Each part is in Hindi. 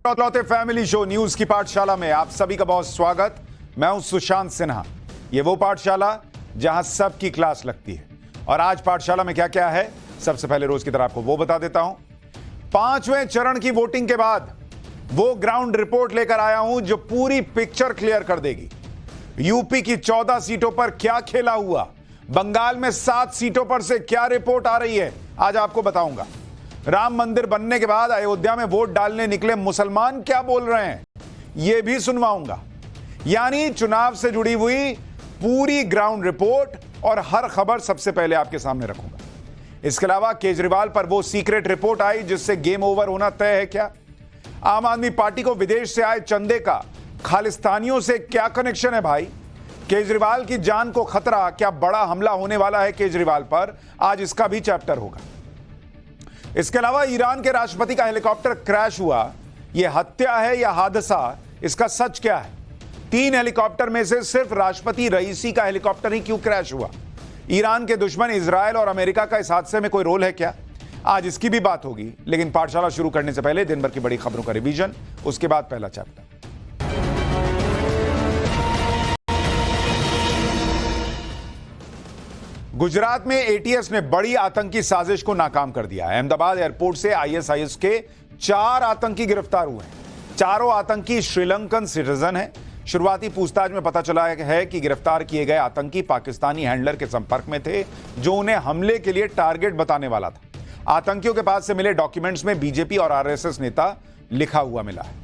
इकलौते फैमिली शो न्यूज की पाठशाला में आप सभी का बहुत स्वागत। मैं हूं सुशांत सिन्हा। ये वो पाठशाला जहां सबकी क्लास लगती है। और आज पाठशाला में क्या क्या है, सबसे पहले रोज की तरह आपको वो बता देता हूं। 5वें चरण की वोटिंग के बाद वो ग्राउंड रिपोर्ट लेकर आया हूं जो पूरी पिक्चर क्लियर कर देगी। यूपी की 14 सीटों पर क्या खेला हुआ, बंगाल में 7 सीटों पर से क्या रिपोर्ट आ रही है, आज आपको बताऊंगा। राम मंदिर बनने के बाद अयोध्या में वोट डालने निकले मुसलमान क्या बोल रहे हैं, यह भी सुनवाऊंगा। यानी चुनाव से जुड़ी हुई पूरी ग्राउंड रिपोर्ट और हर खबर सबसे पहले आपके सामने रखूंगा। इसके अलावा केजरीवाल पर वो सीक्रेट रिपोर्ट आई जिससे गेम ओवर होना तय है क्या? आम आदमी पार्टी को विदेश से आए चंदे का खालिस्तानियों से क्या कनेक्शन है भाई? केजरीवाल की जान को खतरा, क्या बड़ा हमला होने वाला है केजरीवाल पर? आज इसका भी चैप्टर होगा। इसके अलावा ईरान के राष्ट्रपति का हेलीकॉप्टर क्रैश हुआ, यह हत्या है या हादसा, इसका सच क्या है? 3 हेलीकॉप्टर में से सिर्फ राष्ट्रपति रईसी का हेलीकॉप्टर ही क्यों क्रैश हुआ? ईरान के दुश्मन इजराइल और अमेरिका का इस हादसे में कोई रोल है क्या? आज इसकी भी बात होगी। लेकिन पाठशाला शुरू करने से पहले दिन भर की बड़ी खबरों का रिवीजन, उसके बाद पहला चैप्टर। गुजरात में एटीएस ने बड़ी आतंकी साजिश को नाकाम कर दिया। अहमदाबाद एयरपोर्ट से आईएसआईएस के 4 आतंकी गिरफ्तार हुए हैं। चारों आतंकी श्रीलंकन सिटीजन हैं। शुरुआती पूछताछ में पता चला है कि गिरफ्तार किए गए आतंकी पाकिस्तानी हैंडलर के संपर्क में थे जो उन्हें हमले के लिए टारगेट बताने वाला था। आतंकियों के पास से मिले डॉक्यूमेंट्स में बीजेपी और आरएसएस नेता लिखा हुआ मिला है।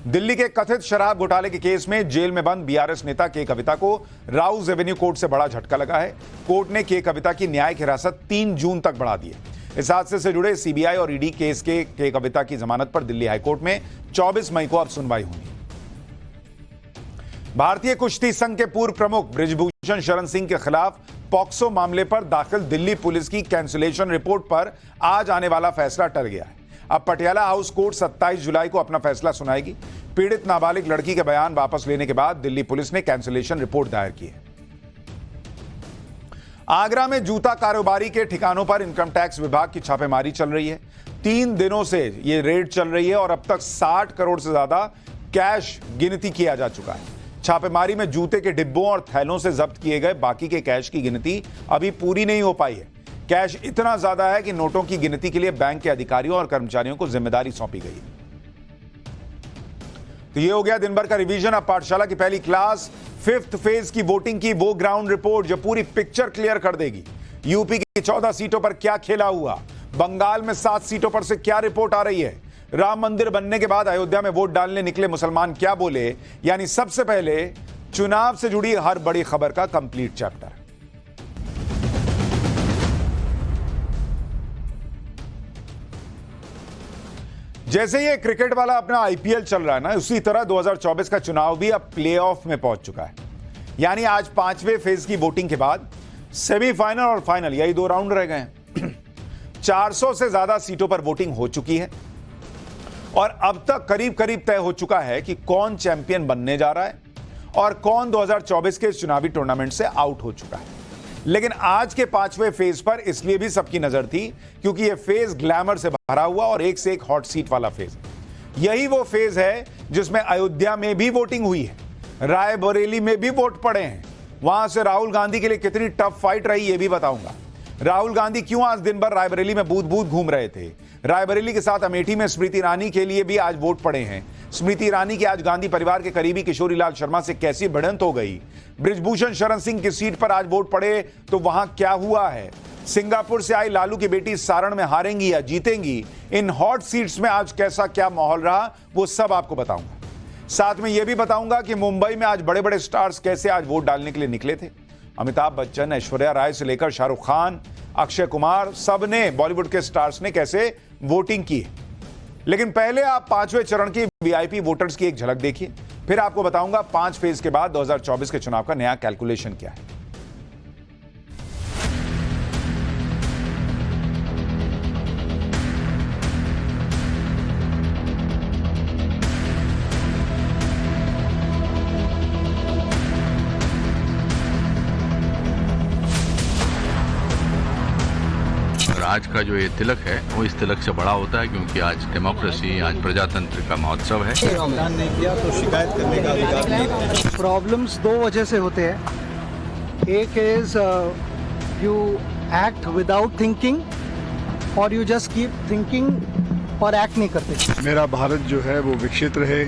दिल्ली के कथित शराब घोटाले के केस में जेल में बंद बीआरएस नेता के कविता को राउज एवेन्यू कोर्ट से बड़ा झटका लगा है। कोर्ट ने के कविता की न्यायिक हिरासत 3 जून तक बढ़ा दी है। इस हादसे से जुड़े सीबीआई और ईडी केस के कविता की जमानत पर दिल्ली हाईकोर्ट में 24 मई को अब सुनवाई होगी। भारतीय कुश्ती संघ के पूर्व प्रमुख बृजभूषण शरण सिंह के खिलाफ पॉक्सो मामले पर दाखिल दिल्ली पुलिस की कैंसिलेशन रिपोर्ट पर आज आने वाला फैसला टल गया है। अब पटियाला हाउस कोर्ट 27 जुलाई को अपना फैसला सुनाएगी। पीड़ित नाबालिग लड़की के बयान वापस लेने के बाद दिल्ली पुलिस ने कैंसिलेशन रिपोर्ट दायर की है। आगरा में जूता कारोबारी के ठिकानों पर इनकम टैक्स विभाग की छापेमारी चल रही है। 3 दिनों से यह रेड चल रही है और अब तक 60 करोड़ से ज्यादा कैश गिनती किया जा चुका है। छापेमारी में जूते के डिब्बों और थैलों से जब्त किए गए बाकी के कैश की गिनती अभी पूरी नहीं हो पाई है। कैश इतना ज्यादा है कि नोटों की गिनती के लिए बैंक के अधिकारियों और कर्मचारियों को जिम्मेदारी सौंपी गई है। तो ये हो गया दिन भर का रिवीजन। अब पाठशाला की पहली क्लास 5th फेज की वोटिंग की वो ग्राउंड रिपोर्ट जो पूरी पिक्चर क्लियर कर देगी। यूपी की 14 सीटों पर क्या खेला हुआ, बंगाल में 7 सीटों पर से क्या रिपोर्ट आ रही है, राम मंदिर बनने के बाद अयोध्या में वोट डालने निकले मुसलमान क्या बोले, यानी सबसे पहले चुनाव से जुड़ी हर बड़ी खबर का कंप्लीट चैप्टर। जैसे ये क्रिकेट वाला अपना आईपीएल चल रहा है ना, उसी तरह 2024 का चुनाव भी अब प्लेऑफ में पहुंच चुका है। यानी आज 5वें फेज की वोटिंग के बाद सेमीफाइनल और फाइनल, यही 2 राउंड रह गए हैं। 400 से ज्यादा सीटों पर वोटिंग हो चुकी है और अब तक करीब करीब तय हो चुका है कि कौन चैंपियन बनने जा रहा है और कौन 2024 के चुनावी टूर्नामेंट से आउट हो चुका है। लेकिन आज के 5वें फेज पर इसलिए भी सबकी नजर थी क्योंकि यह फेज ग्लैमर से भरा हुआ और एक से एक हॉट सीट वाला फेज। यही वो फेज है जिसमें अयोध्या में भी वोटिंग हुई है, रायबरेली में भी वोट पड़े हैं। वहां से राहुल गांधी के लिए कितनी टफ फाइट रही यह भी बताऊंगा। राहुल गांधी क्यों आज दिन भर रायबरेली में बूथ बूथ घूम रहे थे। रायबरेली के साथ अमेठी में स्मृति ईरानी के लिए भी आज वोट पड़े हैं। स्मृति ईरानी की आज गांधी परिवार के करीबी किशोरी लाल शर्मा से कैसी भिड़ंत हो गई। बृजभूषण शरण सिंह की सीट पर आज वोट पड़े तो वहां क्या हुआ है। सिंगापुर से आई लालू की बेटी सारण में हारेंगी या जीतेंगी। इन हॉट सीट्स में आज कैसा क्या माहौल रहा वो सब आपको बताऊंगा। साथ में यह भी बताऊंगा कि मुंबई में आज बड़े बड़े स्टार्स कैसे आज वोट डालने के लिए निकले थे। अमिताभ बच्चन, ऐश्वर्या राय से लेकर शाहरुख खान, अक्षय कुमार, सब ने, बॉलीवुड के स्टार्स ने कैसे वोटिंग की। लेकिन पहले आप 5वें चरण की वीआईपी वोटर्स की एक झलक देखिए, फिर आपको बताऊंगा 5 फेज के बाद 2024 के चुनाव का नया कैलकुलेशन क्या है। आज का जो ये तिलक है वो इस तिलक से बड़ा होता है, क्योंकि आज डेमोक्रेसी, आज प्रजातंत्र का महोत्सव है। मतदान नहीं किया तो शिकायत करने का अधिकार नहीं। प्रॉब्लम्स दो वजह से होते हैं। एक is you act without thinking और यू जस्ट कीप थिंकिंग और एक्ट नहीं करते। मेरा भारत जो है वो विकसित रहे,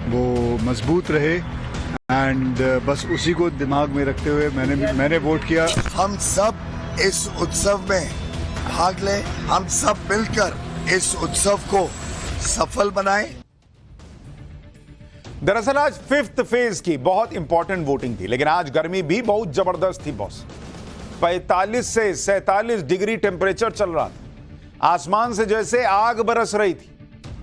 वो मजबूत रहे एंड बस उसी को दिमाग में रखते हुए मैंने वोट किया। हम सब इस उत्सव में भाग लें, हम सब मिलकर इस उत्सव को सफल बनाएं। दरअसल आज 5th फेज की बहुत इंपॉर्टेंट वोटिंग थी, लेकिन आज गर्मी भी बहुत जबरदस्त थी बॉस। 45 से 47 डिग्री टेम्परेचर चल रहा था, आसमान से जैसे आग बरस रही थी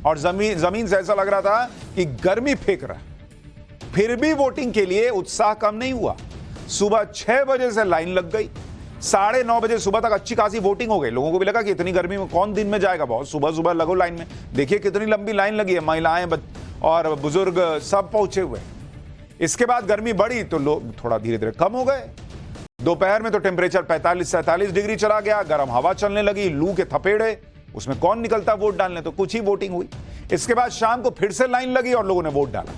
और जमीन से ऐसा लग रहा था कि गर्मी फेंक रहा है। फिर भी वोटिंग के लिए उत्साह कम नहीं हुआ। सुबह 6 बजे से लाइन लग गई, 9:30 बजे सुबह तक अच्छी खासी वोटिंग हो गई। लोगों को भी लगा कि इतनी गर्मी में कौन दिन में जाएगा, बहुत सुबह सुबह लगो लाइन में। देखिए कितनी लंबी लाइन लगी है, महिलाएं और बुजुर्ग सब पहुंचे हुए। इसके बाद गर्मी बढ़ी तो लोग थोड़ा धीरे धीरे कम हो गए। दोपहर में तो टेम्परेचर 45-47 डिग्री चला गया, गर्म हवा चलने लगी, लू के थपेड़े, उसमें कौन निकलता वोट डालने, तो कुछ ही वोटिंग हुई। इसके बाद शाम को फिर से लाइन लगी और लोगों ने वोट डाला।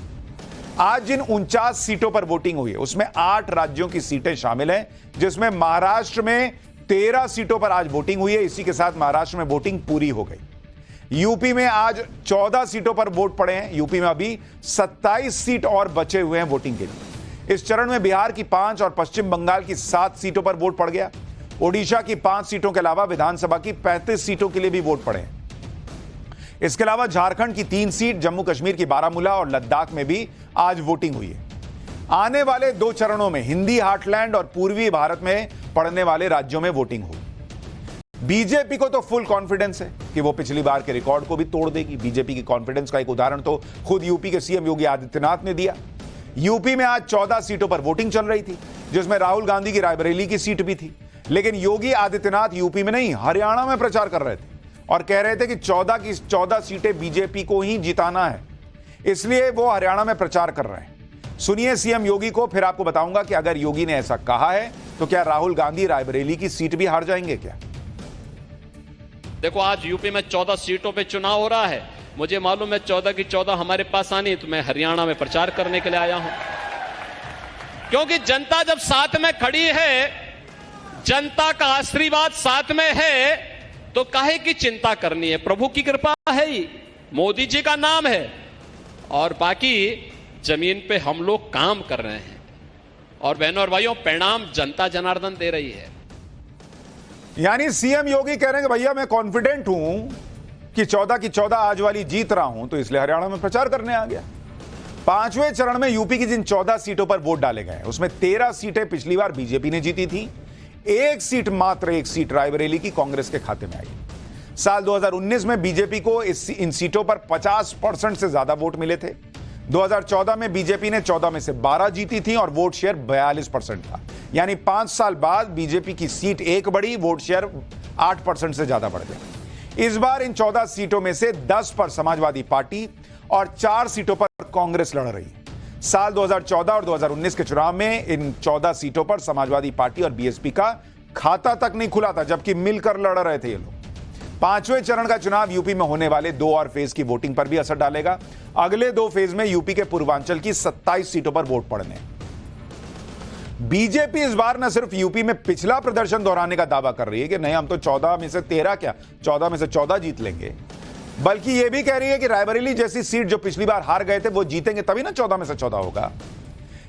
आज जिन 49 सीटों पर वोटिंग हुई है उसमें 8 राज्यों की सीटें शामिल हैं, जिसमें महाराष्ट्र में 13 सीटों पर आज वोटिंग हुई है। इसी के साथ महाराष्ट्र में वोटिंग पूरी हो गई। यूपी में आज 14 सीटों पर वोट पड़े हैं। यूपी में अभी 27 सीट और बचे हुए हैं वोटिंग के लिए। इस चरण में बिहार की 5 और पश्चिम बंगाल की 7 सीटों पर वोट पड़ गया। ओडिशा की 5 सीटों के अलावा विधानसभा की 35 सीटों के लिए भी वोट पड़े हैं। इसके अलावा झारखंड की 3 सीट, जम्मू कश्मीर की बारामूला और लद्दाख में भी आज वोटिंग हुई है। आने वाले 2 चरणों में हिंदी हार्टलैंड और पूर्वी भारत में पड़ने वाले राज्यों में वोटिंग होगी। बीजेपी को तो फुल कॉन्फिडेंस है कि वो पिछली बार के रिकॉर्ड को भी तोड़ देगी। बीजेपी की कॉन्फिडेंस का एक उदाहरण तो खुद यूपी के सीएम योगी आदित्यनाथ ने दिया। यूपी में आज 14 सीटों पर वोटिंग चल रही थी, जिसमें राहुल गांधी की रायबरेली की सीट भी थी। लेकिन योगी आदित्यनाथ यूपी में नहीं, हरियाणा में प्रचार कर रहे थे और कह रहे थे कि 14 की 14 सीटें बीजेपी को ही जिताना है, इसलिए वो हरियाणा में प्रचार कर रहे हैं। सुनिए सीएम योगी को, फिर आपको बताऊंगा कि अगर योगी ने ऐसा कहा है तो क्या राहुल गांधी रायबरेली की सीट भी हार जाएंगे क्या? देखो, आज यूपी में 14 सीटों पे चुनाव हो रहा है। मुझे मालूम है 14 की 14 हमारे पास आनी है, तो मैं हरियाणा में प्रचार करने के लिए आया हूं। क्योंकि जनता जब साथ में खड़ी है, जनता का आशीर्वाद साथ में है, तो काहे की चिंता करनी है। प्रभु की कृपा है ही, मोदी जी का नाम है, और बाकी जमीन पे हम लोग काम कर रहे हैं। और बहनों और भाइयों, परिणाम जनता जनार्दन दे रही है। यानी सीएम योगी कह रहे हैं कि भैया मैं कॉन्फिडेंट हूं कि 14 की 14 आज वाली जीत रहा हूं, तो इसलिए हरियाणा में प्रचार करने आ गया। 5वें चरण में यूपी की जिन 14 सीटों पर वोट डाले गए उसमें 13 सीटें पिछली बार बीजेपी ने जीती थी। मात्र एक सीट रायबरेली की कांग्रेस के खाते में आई। साल 2019 में बीजेपी को इन सीटों पर 50% से ज्यादा वोट मिले थे। 2014 में बीजेपी ने 14 में से 12 जीती थी और वोट शेयर 42% था। यानी 5 साल बाद बीजेपी की सीट 1 बढ़ी, वोट शेयर 8% से ज्यादा बढ़ गया। इस बार इन 14 सीटों में से 10 पर समाजवादी पार्टी और 4 सीटों पर कांग्रेस लड़ रही है। साल 2014 और 2019 के चुनाव में इन 14 सीटों पर समाजवादी पार्टी और बीएसपी का खाता तक नहीं खुला था, जबकि मिलकर लड़ रहे थे ये लोग। 5वें चरण का चुनाव यूपी में होने वाले 2 और फेज की वोटिंग पर भी असर डालेगा। अगले 2 फेज में यूपी के पूर्वांचल की 27 सीटों पर वोट पड़ने। बीजेपी इस बार न सिर्फ यूपी में पिछला प्रदर्शन दोहराने का दावा कर रही है कि नहीं हम तो 14 में से 13 क्या 14 में से 14 जीत लेंगे, बल्कि यह भी कह रही है कि रायबरेली जैसी सीट जो पिछली बार हार गए थे वो जीतेंगे, तभी ना 14 में से 14 होगा।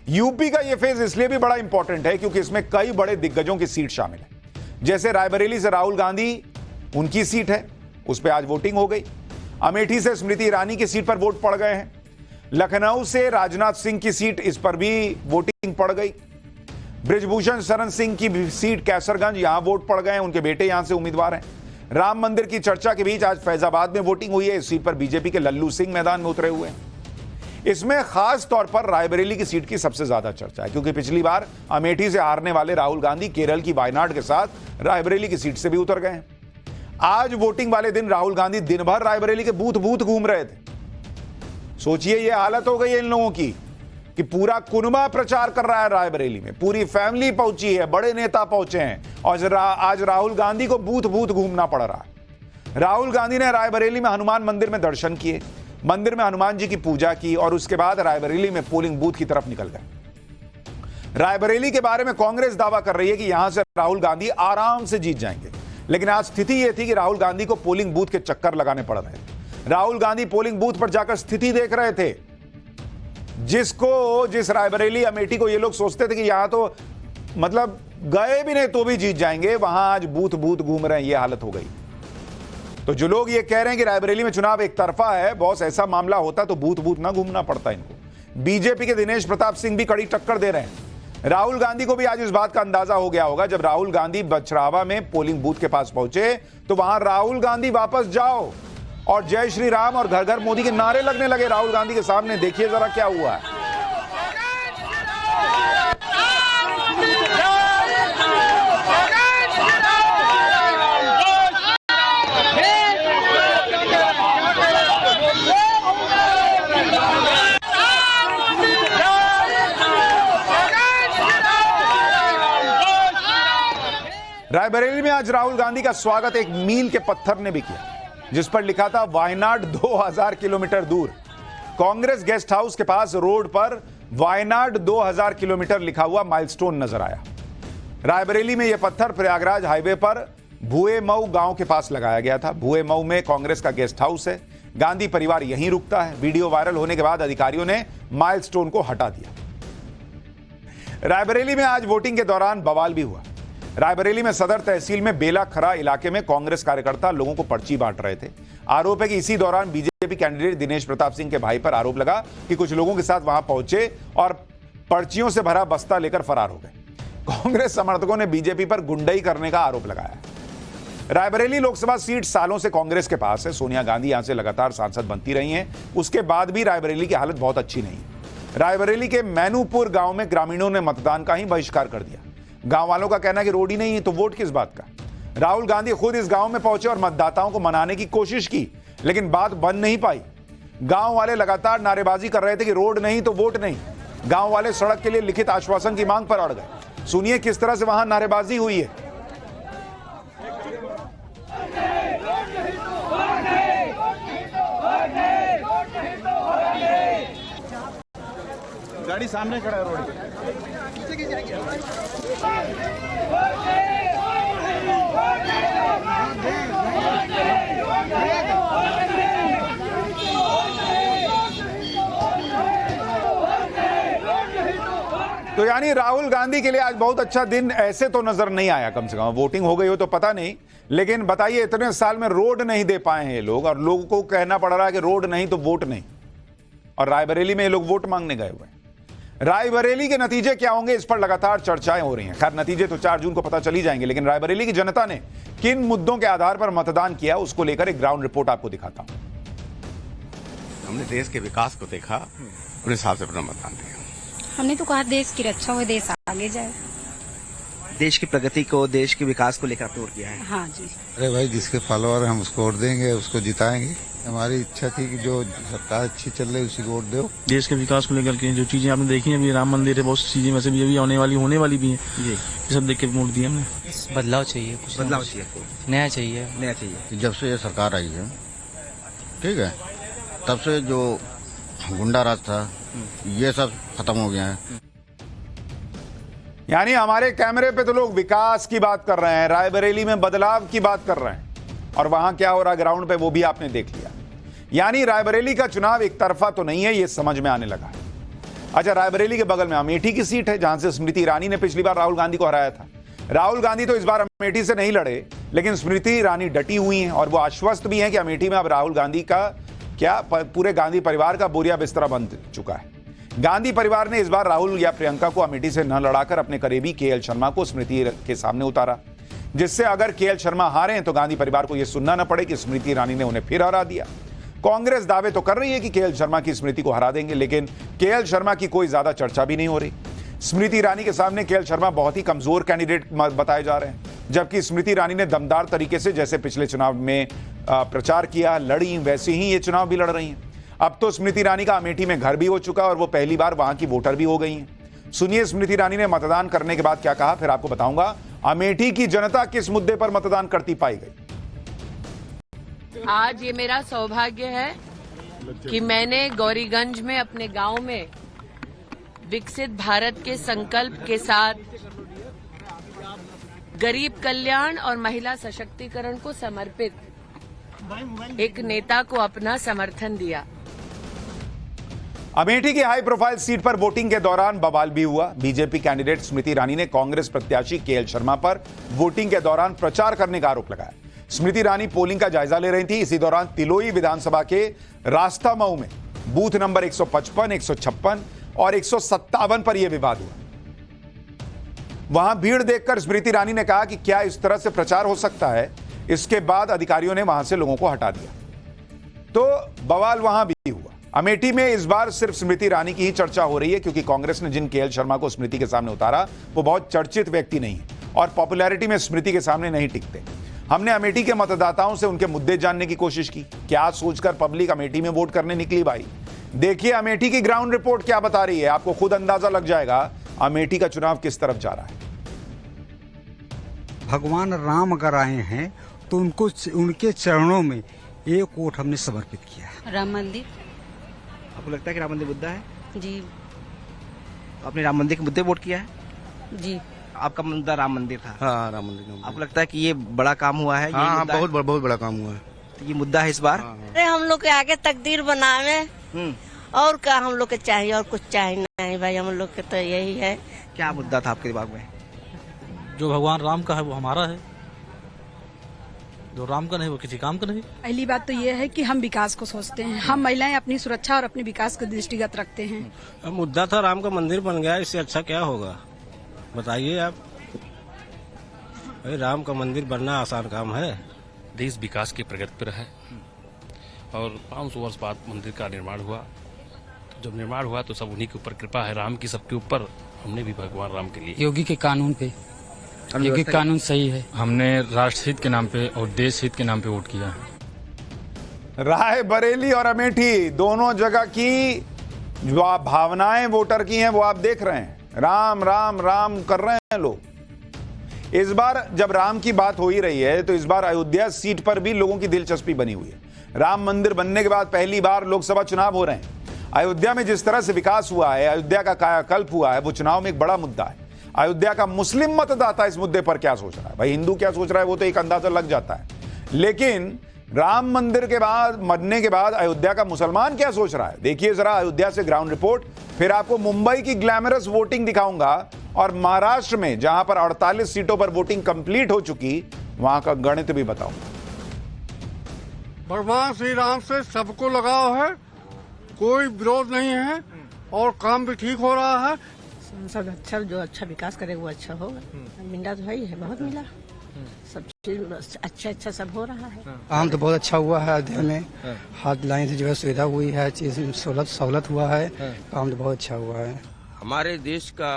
यूपी का यह फेज इसलिए भी बड़ा इंपॉर्टेंट है क्योंकि इसमें कई बड़े दिग्गजों की सीट शामिल है। जैसे रायबरेली से राहुल गांधी, उनकी सीट है, उस पर आज वोटिंग हो गई। अमेठी से स्मृति ईरानी की सीट पर वोट पड़ गए हैं। लखनऊ से राजनाथ सिंह की सीट, इस पर भी वोटिंग पड़ गई। बृजभूषण शरण सिंह की सीट कैसरगंज, यहां वोट पड़ गए हैं, उनके बेटे यहां से उम्मीदवार हैं। राम मंदिर की चर्चा के बीच आज फैजाबाद में वोटिंग हुई है। इस सीट पर बीजेपी के लल्लू सिंह मैदान में उतरे हुए हैं। इसमें खास तौर पर रायबरेली की सीट की सबसे ज्यादा चर्चा है क्योंकि पिछली बार अमेठी से हारने वाले राहुल गांधी केरल की वायनाड के साथ रायबरेली की सीट से भी उतर गए हैं। आज वोटिंग वाले दिन राहुल गांधी दिन भर रायबरेली के बूथ घूम रहे थे। सोचिए ये हालत हो गई है इन लोगों की कि पूरा कुनबा प्रचार कर रहा है रायबरेली में, पूरी फैमिली पहुंची है, बड़े नेता पहुंचे हैं और आज राहुल गांधी को बूथ बूथ घूमना पड़ रहा है। राहुल गांधी ने रायबरेली में हनुमान मंदिर में दर्शन किए, मंदिर में हनुमान जी की पूजा की और उसके बाद रायबरेली में पोलिंग बूथ की तरफ निकल गए। रायबरेली के बारे में कांग्रेस दावा कर रही है कि यहां से राहुल गांधी आराम से जीत जाएंगे, लेकिन आज स्थिति यह थी कि राहुल गांधी को पोलिंग बूथ के चक्कर लगाने पड़ रहे थे। राहुल गांधी पोलिंग बूथ पर जाकर स्थिति देख रहे थे। जिस रायबरेली अमेठी को ये लोग सोचते थे कि यहां तो मतलब गए भी नहीं तो भी जीत जाएंगे, वहां आज बूथ बूथ घूम रहे हैं, ये हालत हो गई। तो जो लोग ये कह रहे हैं कि रायबरेली में चुनाव एक तरफा है, बॉस ऐसा मामला होता तो बूथ बूथ ना घूमना पड़ता इनको। बीजेपी के दिनेश प्रताप सिंह भी कड़ी टक्कर दे रहे हैं। राहुल गांधी को भी आज इस बात का अंदाजा हो गया होगा, जब राहुल गांधी बछरावा में पोलिंग बूथ के पास पहुंचे तो वहां राहुल गांधी वापस जाओ और जय श्री राम और घर घर मोदी के नारे लगने लगे राहुल गांधी के सामने। देखिए जरा क्या हुआ है। रायबरेली में आज राहुल गांधी का स्वागत एक मील के पत्थर ने भी किया, जिस पर लिखा था वायनाड 2000 किलोमीटर दूर। कांग्रेस गेस्ट हाउस के पास रोड पर वायनाड 2000 किलोमीटर लिखा हुआ माइलस्टोन नजर आया। रायबरेली में यह पत्थर प्रयागराज हाईवे पर भुएमऊ गांव के पास लगाया गया था। भुएमऊ में कांग्रेस का गेस्ट हाउस है, गांधी परिवार यहीं रुकता है। वीडियो वायरल होने के बाद अधिकारियों ने माइलस्टोन को हटा दिया। रायबरेली में आज वोटिंग के दौरान बवाल भी हुआ। रायबरेली में सदर तहसील में बेला खरा इलाके में कांग्रेस कार्यकर्ता लोगों को पर्ची बांट रहे थे। आरोप है कि इसी दौरान बीजेपी कैंडिडेट दिनेश प्रताप सिंह के भाई पर आरोप लगा कि कुछ लोगों के साथ वहां पहुंचे और पर्चियों से भरा बस्ता लेकर फरार हो गए। कांग्रेस समर्थकों ने बीजेपी पर गुंडई करने का आरोप लगाया। रायबरेली लोकसभा सीट सालों से कांग्रेस के पास है। सोनिया गांधी यहां से लगातार सांसद बनती रही हैं, उसके बाद भी रायबरेली की हालत बहुत अच्छी नहीं है। रायबरेली के मैनूपुर गांव में ग्रामीणों ने मतदान का ही बहिष्कार कर दिया। गांव वालों का कहना है कि रोड ही नहीं है तो वोट किस बात का। राहुल गांधी खुद इस गांव में पहुंचे और मतदाताओं को मनाने की कोशिश की, लेकिन बात बन नहीं पाई। गांव वाले लगातार नारेबाजी कर रहे थे कि रोड नहीं तो वोट नहीं। गांव वाले सड़क के लिए लिखित आश्वासन की मांग पर अड़ गए। सुनिए किस तरह से वहां नारेबाजी हुई है। गाड़ी सामने खड़ा है रोड पे। तो यानी राहुल गांधी के लिए आज बहुत अच्छा दिन ऐसे तो नजर नहीं आया। कम से कम वोटिंग हो गई हो तो पता नहीं, लेकिन बताइए इतने साल में रोड नहीं दे पाए हैं ये लोग और लोगों को कहना पड़ रहा है कि रोड नहीं तो वोट नहीं। और रायबरेली में ये लोग वोट मांगने गए हुए हैं। रायबरेली के नतीजे क्या होंगे इस पर लगातार चर्चाएं हो रही हैं। खैर नतीजे तो 4 जून को पता चली जाएंगे, लेकिन रायबरेली की जनता ने किन मुद्दों के आधार पर मतदान किया उसको लेकर एक ग्राउंड रिपोर्ट आपको दिखाता हूं। हमने देश के विकास को देखा, उन हिसाब से अपना मतदान दिया। हमने तो कहा देश की रक्षा हो, देश आगे जाए, देश की प्रगति को, देश के विकास को लेकर आपने वोट किया है। हाँ जी। अरे भाई जिसके फॉलोअर हम उसको वोट देंगे, उसको जिताएंगे। हमारी इच्छा थी कि जो सरकार अच्छी चल रही है उसी को वोट दो। देश के विकास को लेकर के जो चीजें आपने देखी हैं, अभी राम मंदिर है, बहुत सी चीजें वैसे भी अभी होने वाली भी हैं। ये सब देख के वोट दिया हमने। बदलाव चाहिए, कुछ बदलाव चाहिए, नया चाहिए। जब से ये सरकार आई है, ठीक है, तब से जो गुंडा राज था ये सब खत्म हो गया है। यानी हमारे कैमरे पे तो लोग विकास की बात कर रहे हैं, रायबरेली में बदलाव की बात कर रहे हैं, और वहां क्या हो रहा है ग्राउंड पे वो भी आपने देख लिया। यानी रायबरेली का चुनाव एक तरफा तो नहीं है, ये समझ में आने लगा है। अच्छा, रायबरेली के बगल में अमेठी की सीट है जहां से स्मृति ईरानी ने पिछली बार राहुल गांधी को हराया था। राहुल गांधी तो इस बार अमेठी से नहीं लड़े, लेकिन स्मृति ईरानी डटी हुई हैं और वो आश्वस्त भी हैं कि अमेठी में अब राहुल गांधी का क्या पूरे गांधी परिवार का बोरिया बिस्तरा बन चुका है। गांधी परिवार ने इस बार राहुल या प्रियंका को अमेठी से न लड़ाकर अपने करीबी केएल शर्मा को स्मृति के सामने उतारा, जिससे अगर केएल शर्मा हारे तो गांधी परिवार को यह सुनना न पड़े कि स्मृति ईरानी ने उन्हें फिर हरा दिया। कांग्रेस दावे तो कर रही है कि केएल शर्मा की स्मृति को हरा देंगे, लेकिन केएल शर्मा की कोई ज्यादा चर्चा भी नहीं हो रही। स्मृति ईरानी के सामने केएल शर्मा बहुत ही कमजोर कैंडिडेट बताए जा रहे हैं, जबकि स्मृति ईरानी ने दमदार तरीके से जैसे पिछले चुनाव में प्रचार किया, लड़ी, वैसे ही ये चुनाव भी लड़ रही हैं। अब तो स्मृति ईरानी का अमेठी में घर भी हो चुका और वो पहली बार वहां की वोटर भी हो गई हैं। सुनिए स्मृति ईरानी ने मतदान करने के बाद क्या कहा, फिर आपको बताऊंगा अमेठी की जनता किस मुद्दे पर मतदान करती पाई गई। आज ये मेरा सौभाग्य है कि मैंने गौरीगंज में अपने गांव में विकसित भारत के संकल्प के साथ गरीब कल्याण और महिला सशक्तिकरण को समर्पित एक नेता को अपना समर्थन दिया। अमेठी की हाई प्रोफाइल सीट पर वोटिंग के दौरान बवाल भी हुआ। बीजेपी कैंडिडेट स्मृति ईरानी ने कांग्रेस प्रत्याशी केएल शर्मा पर वोटिंग के दौरान प्रचार करने का आरोप लगाया। स्मृति ईरानी पोलिंग का जायजा ले रही थी। इसी दौरान तिलोई विधानसभा के रास्ता मऊ में बूथ नंबर 155, 156 और 157 पर यह विवाद हुआ। वहां भीड़ देखकर स्मृति ईरानी ने कहा कि क्या इस तरह से प्रचार हो सकता है। इसके बाद अधिकारियों ने वहां से लोगों को हटा दिया, तो बवाल वहां भी हुआ। अमेठी में इस बार सिर्फ स्मृति ईरानी की ही चर्चा हो रही है, क्योंकि कांग्रेस ने जिन केएल शर्मा को स्मृति के सामने उतारा वो बहुत चर्चित व्यक्ति नहीं है और पॉपुलैरिटी में स्मृति के सामने नहीं टिकते। हमने अमेठी के मतदाताओं से उनके मुद्दे जानने की कोशिश की, क्या सोचकर पब्लिक अमेठी में वोट करने निकली। भाई देखिए अमेठी की ग्राउंड रिपोर्ट क्या बता रही है, आपको खुद अंदाजा लग जाएगा अमेठी का चुनाव किस तरफ जा रहा है। भगवान राम अगर आए हैं तो उनको उनके चरणों में एक वोट हमने समर्पित किया। राम मंदिर। आपको लगता है कि राम मंदिर मुद्दा है? जी। आपने राम मंदिर के मुद्दे वोट किया है? जी। आपका मुद्दा राम मंदिर था? हाँ, राम मंदिर। आपको लगता है कि ये बड़ा काम हुआ है? हाँ, बहुत बड़ा काम हुआ है। तो ये मुद्दा है इस बार? अरे हम लोग के आगे तकदीर बनावे और क्या हम लोग के चाहिए, और कुछ चाहिए नहीं भाई, हम लोग के तो यही है। क्या मुद्दा था आपके दिमाग में? जो भगवान राम का है वो हमारा है, जो राम का नहीं वो किसी काम का नहीं। पहली बात तो ये है कि हम विकास को सोचते हैं, हम महिलाएं अपनी सुरक्षा और अपने विकास को दृष्टिगत रखते हैं। मुद्दा था राम का मंदिर बन गया, इससे अच्छा क्या होगा बताइए आप। भाई राम का मंदिर बनना आसान काम है। देश विकास की प्रगति पर है और 500 वर्ष बाद मंदिर का निर्माण हुआ। तो जब निर्माण हुआ तो सब उन्हीं के ऊपर कृपा है राम की, सबके ऊपर। हमने भी भगवान राम के लिए योगी के कानून पे, योगी कानून सही है। हमने राष्ट्र हित के नाम पे और देश हित के नाम पे वोट किया है। राय बरेली और अमेठी दोनों जगह की जो भावनाएं वोटर की हैं वो आप देख रहे हैं। राम राम राम कर रहे हैं लोग। इस बार जब राम की बात हो ही रही है तो इस बार अयोध्या सीट पर भी लोगों की दिलचस्पी बनी हुई है। राम मंदिर बनने के बाद पहली बार लोकसभा चुनाव हो रहे हैं। अयोध्या में जिस तरह से विकास हुआ है, अयोध्या का कायाकल्प हुआ है, वो चुनाव में एक बड़ा मुद्दा है। अयोध्या का मुस्लिम मतदाता इस मुद्दे पर क्या सोच रहा है, भाई हिंदू क्या सोच रहा है वो तो एक अंदाजा लग जाता है, लेकिन राम मंदिर के बाद बनने के बाद अयोध्या का मुसलमान क्या सोच रहा है। देखिए जरा अयोध्या से ग्राउंड रिपोर्ट, फिर आपको मुंबई की ग्लैमरस वोटिंग दिखाऊंगा और महाराष्ट्र में जहां पर 48 सीटों पर वोटिंग कंप्लीट हो चुकी वहां का गणित भी बताऊंगा। भगवान श्री राम से सबको लगाव है, कोई विरोध नहीं है और काम भी ठीक हो रहा है। सब अच्छा, जो अच्छा विकास करे वो अच्छा होगा। मिला तो है, बहुत मिला, सब चीज अच्छा सब हो रहा है। काम तो बहुत अच्छा हुआ है अयोध्या में, हाथ लाइन से जो है सुविधा हुई है, चीज सहूलत हुआ है, काम तो बहुत अच्छा हुआ है। हमारे देश का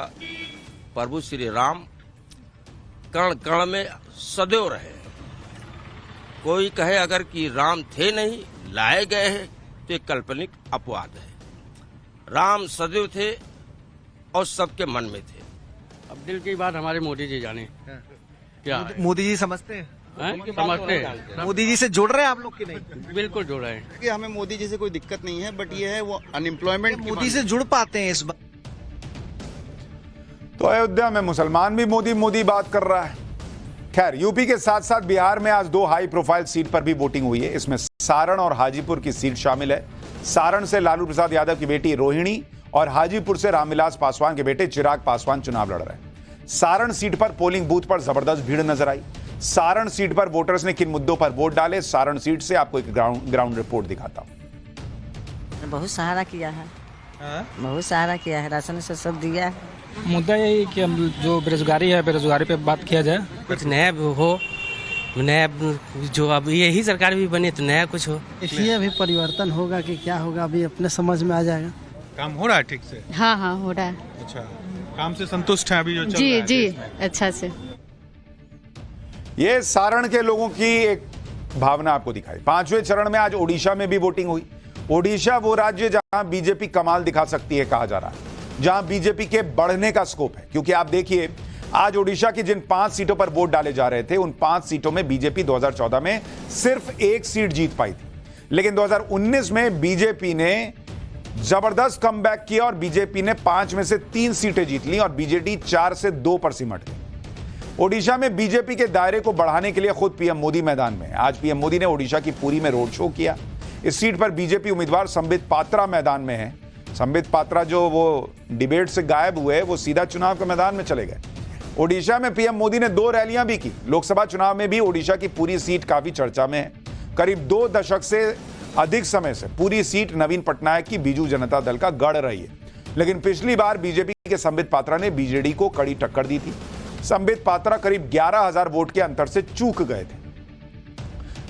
प्रभु श्री राम कण कण में सदैव रहे। कोई कहे अगर कि राम थे नहीं, लाए गए हैं, तो एक काल्पनिक अपवाद है। राम सदैव थे और सबके मन में थे। अब दिल की बात हमारे मोदी जी जाने क्या है? मोदी जी समझते हैं? समझते हैं। मोदी जी से जुड़ रहे हैं आप लोग की नहीं? बिल्कुल जुड़ रहे हैं कि हमें मोदी जी से कोई दिक्कत नहीं है, बट ये है वो अनएम्प्लॉयमेंट मोदी से जुड़ पाते हैं इस बार। तो अयोध्या में मुसलमान भी मोदी मोदी बात कर रहा है। खैर यूपी के साथ साथ बिहार में आज 2 हाई प्रोफाइल सीट पर भी वोटिंग हुई है। इसमें सारण और हाजीपुर की सीट शामिल है। सारण से लालू प्रसाद यादव की बेटी रोहिणी और हाजीपुर से रामविलास पासवान के बेटे चिराग पासवान चुनाव लड़ रहे हैं। सारण सीट पर पोलिंग बूथ पर जबरदस्त भीड़ नजर आई। सारण सीट पर वोटर्स ने किन मुद्दों पर वोट डाले, सारण सीट से आपको एक ग्राउंड रिपोर्ट दिखाता हूं। बहुत सहारा किया है, बहुत सहारा किया है, राशन से सब दिया है। मुद्दा यही कि हम जो बेरोजगारी है, बेरोजगारी पे बात किया जाए, कुछ नया हो, नया जो अब यही सरकार भी बने तो नया कुछ हो। इसलिए अभी परिवर्तन होगा कि क्या होगा अभी अपने समझ में आ जाएगा। काम हो रहा है ठीक से? हाँ हाँ हो रहा है। अच्छा, काम से संतुष्ट हैं अभी जो चल जी रहा है? जी अच्छा से। ये सारण के लोगों की एक भावना आपको दिखाई। 5वें चरण में आज ओडिशा में भी वोटिंग हुई। ओडिशा वो राज्य जहां बीजेपी कमाल दिखा सकती है कहा जा रहा है, जहां बीजेपी के बढ़ने का स्कोप है। क्योंकि आप देखिए आज ओडिशा की जिन 5 सीटों पर वोट डाले जा रहे थे, उन 5 सीटों में बीजेपी 2014 में सिर्फ 1 सीट जीत पाई थी। लेकिन 2019 में बीजेपी ने जबरदस्त कमबैक किया और बीजेपी ने 5 में से 3 सीटें जीत ली और बीजेडी 4 से 2 पर सिमट गई। ओडिशा में बीजेपी के दायरे को बढ़ाने के लिए खुद पीएम मोदी मैदान में। आज पीएम मोदी ने ओडिशा की पुरी में रोड शो किया। इस सीट पर बीजेपी उम्मीदवार संबित पात्रा मैदान में है। संबित पात्रा जो वो डिबेट से गायब हुए, वो सीधा चुनाव के मैदान में चले गए। ओडिशा में पीएम मोदी ने 2 रैलियां भी की। लोकसभा चुनाव में भी ओडिशा की पूरी सीट काफी चर्चा में है। करीब 2 दशक से अधिक समय से पूरी सीट नवीन पटनायक की बीजू जनता दल का गढ़ रही है। लेकिन पिछली बार बीजेपी के संबित पात्रा ने बीजेडी को कड़ी टक्कर दी थी। संबित पात्रा करीब 11,000 वोट के अंतर से चूक गए थे।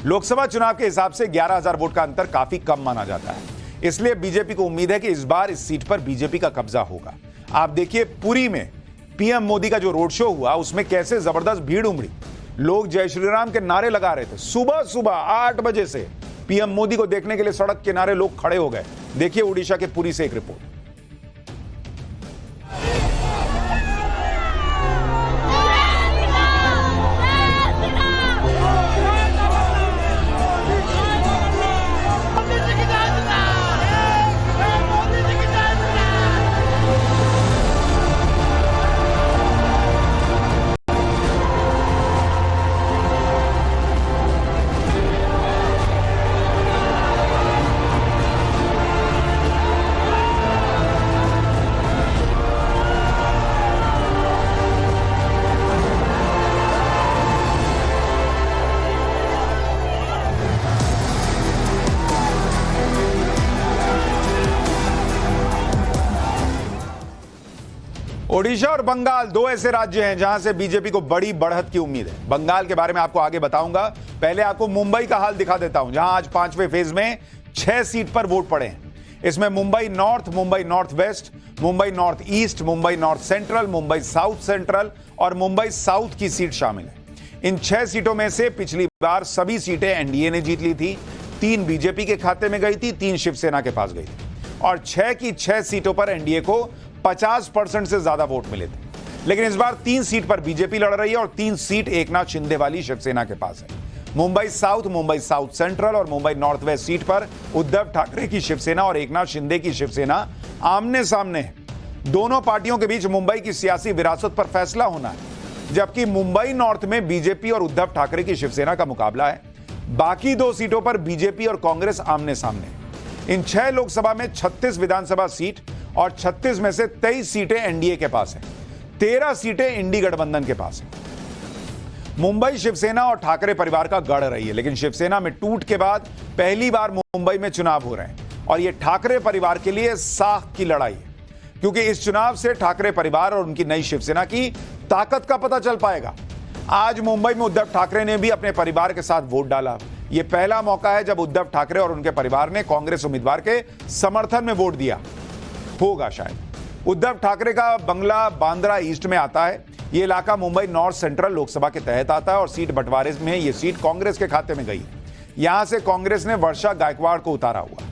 लोकसभा चुनाव के हिसाब से 11,000 वोट का अंतर काफी कम माना जाता है। इसलिए बीजेपी को उम्मीद है कि इस बार इस सीट पर बीजेपी का कब्जा होगा। आप देखिए पुरी में पीएम मोदी का जो रोड शो हुआ, उसमें कैसे जबरदस्त भीड़ उमड़ी। लोग जय श्री राम के नारे लगा रहे थे। सुबह सुबह 8 बजे से पीएम मोदी को देखने के लिए सड़क किनारे लोग खड़े हो गए। देखिए ओडिशा के पुरी से एक रिपोर्ट। ओडिशा और बंगाल 2 ऐसे राज्य हैं जहां से बीजेपी को बड़ी बढ़त की उम्मीद है। बंगाल के बारे में आपको आगे बताऊंगा। पहले आपको मुंबई का हाल दिखा देता हूं, जहां आज 5वें फेज में 6 सीट पर वोट पड़े हैं। इसमें Mumbai north, Mumbai north west, Mumbai north east, Mumbai north central, Mumbai south central और मुंबई साउथ की सीट शामिल है। इन 6 सीटों में से पिछली बार सभी सीटें एनडीए ने जीत ली थी। 3 बीजेपी के खाते में गई थी, 3 शिवसेना के पास गई थी और 6 की 6 सीटों पर एनडीए को 50% से ज्यादा वोट मिले थे। लेकिन इस बार 3 सीट पर बीजेपी लड़ रही है और 3 सीट एकनाथ शिंदे वाली शिवसेना के पास है। मुंबई साउथ सेंट्रल और मुंबई नॉर्थ वेस्ट सीट पर उद्धव ठाकरे की शिवसेना और एकनाथ शिंदे की शिवसेना आमने सामने है। दोनों पार्टियों के बीच मुंबई की सियासी विरासत पर फैसला होना है, जबकि मुंबई नॉर्थ में बीजेपी और उद्धव ठाकरे की शिवसेना का मुकाबला है। बाकी 2 सीटों पर बीजेपी और कांग्रेस आमने सामने है। इन 6 लोकसभा में 36 विधानसभा सीट और 36 में से 23 सीटें एनडीए के पास हैं। 13 सीटें इंडी गठबंधन के पास हैं। मुंबई शिवसेना और ठाकरे परिवार का गढ़ रही है, लेकिन शिवसेना में टूट के बाद पहली बार मुंबई में चुनाव हो रहे हैं और यह ठाकरे परिवार के लिए साख की लड़ाई है, क्योंकि इस चुनाव से ठाकरे परिवार और उनकी नई शिवसेना की ताकत का पता चल पाएगा। आज मुंबई में उद्धव ठाकरे ने भी अपने परिवार के साथ वोट डाला। यह पहला मौका है जब उद्धव ठाकरे और उनके परिवार ने कांग्रेस उम्मीदवार के समर्थन में वोट दिया होगा। शायद उद्धव ठाकरे का बंगला बांद्रा ईस्ट में आता है। यह इलाका मुंबई नॉर्थ सेंट्रल लोकसभा के तहत आता है और सीट बंटवारे में यह सीट कांग्रेस के खाते में गई। यहां से कांग्रेस ने वर्षा गायकवाड़ को उतारा हुआ,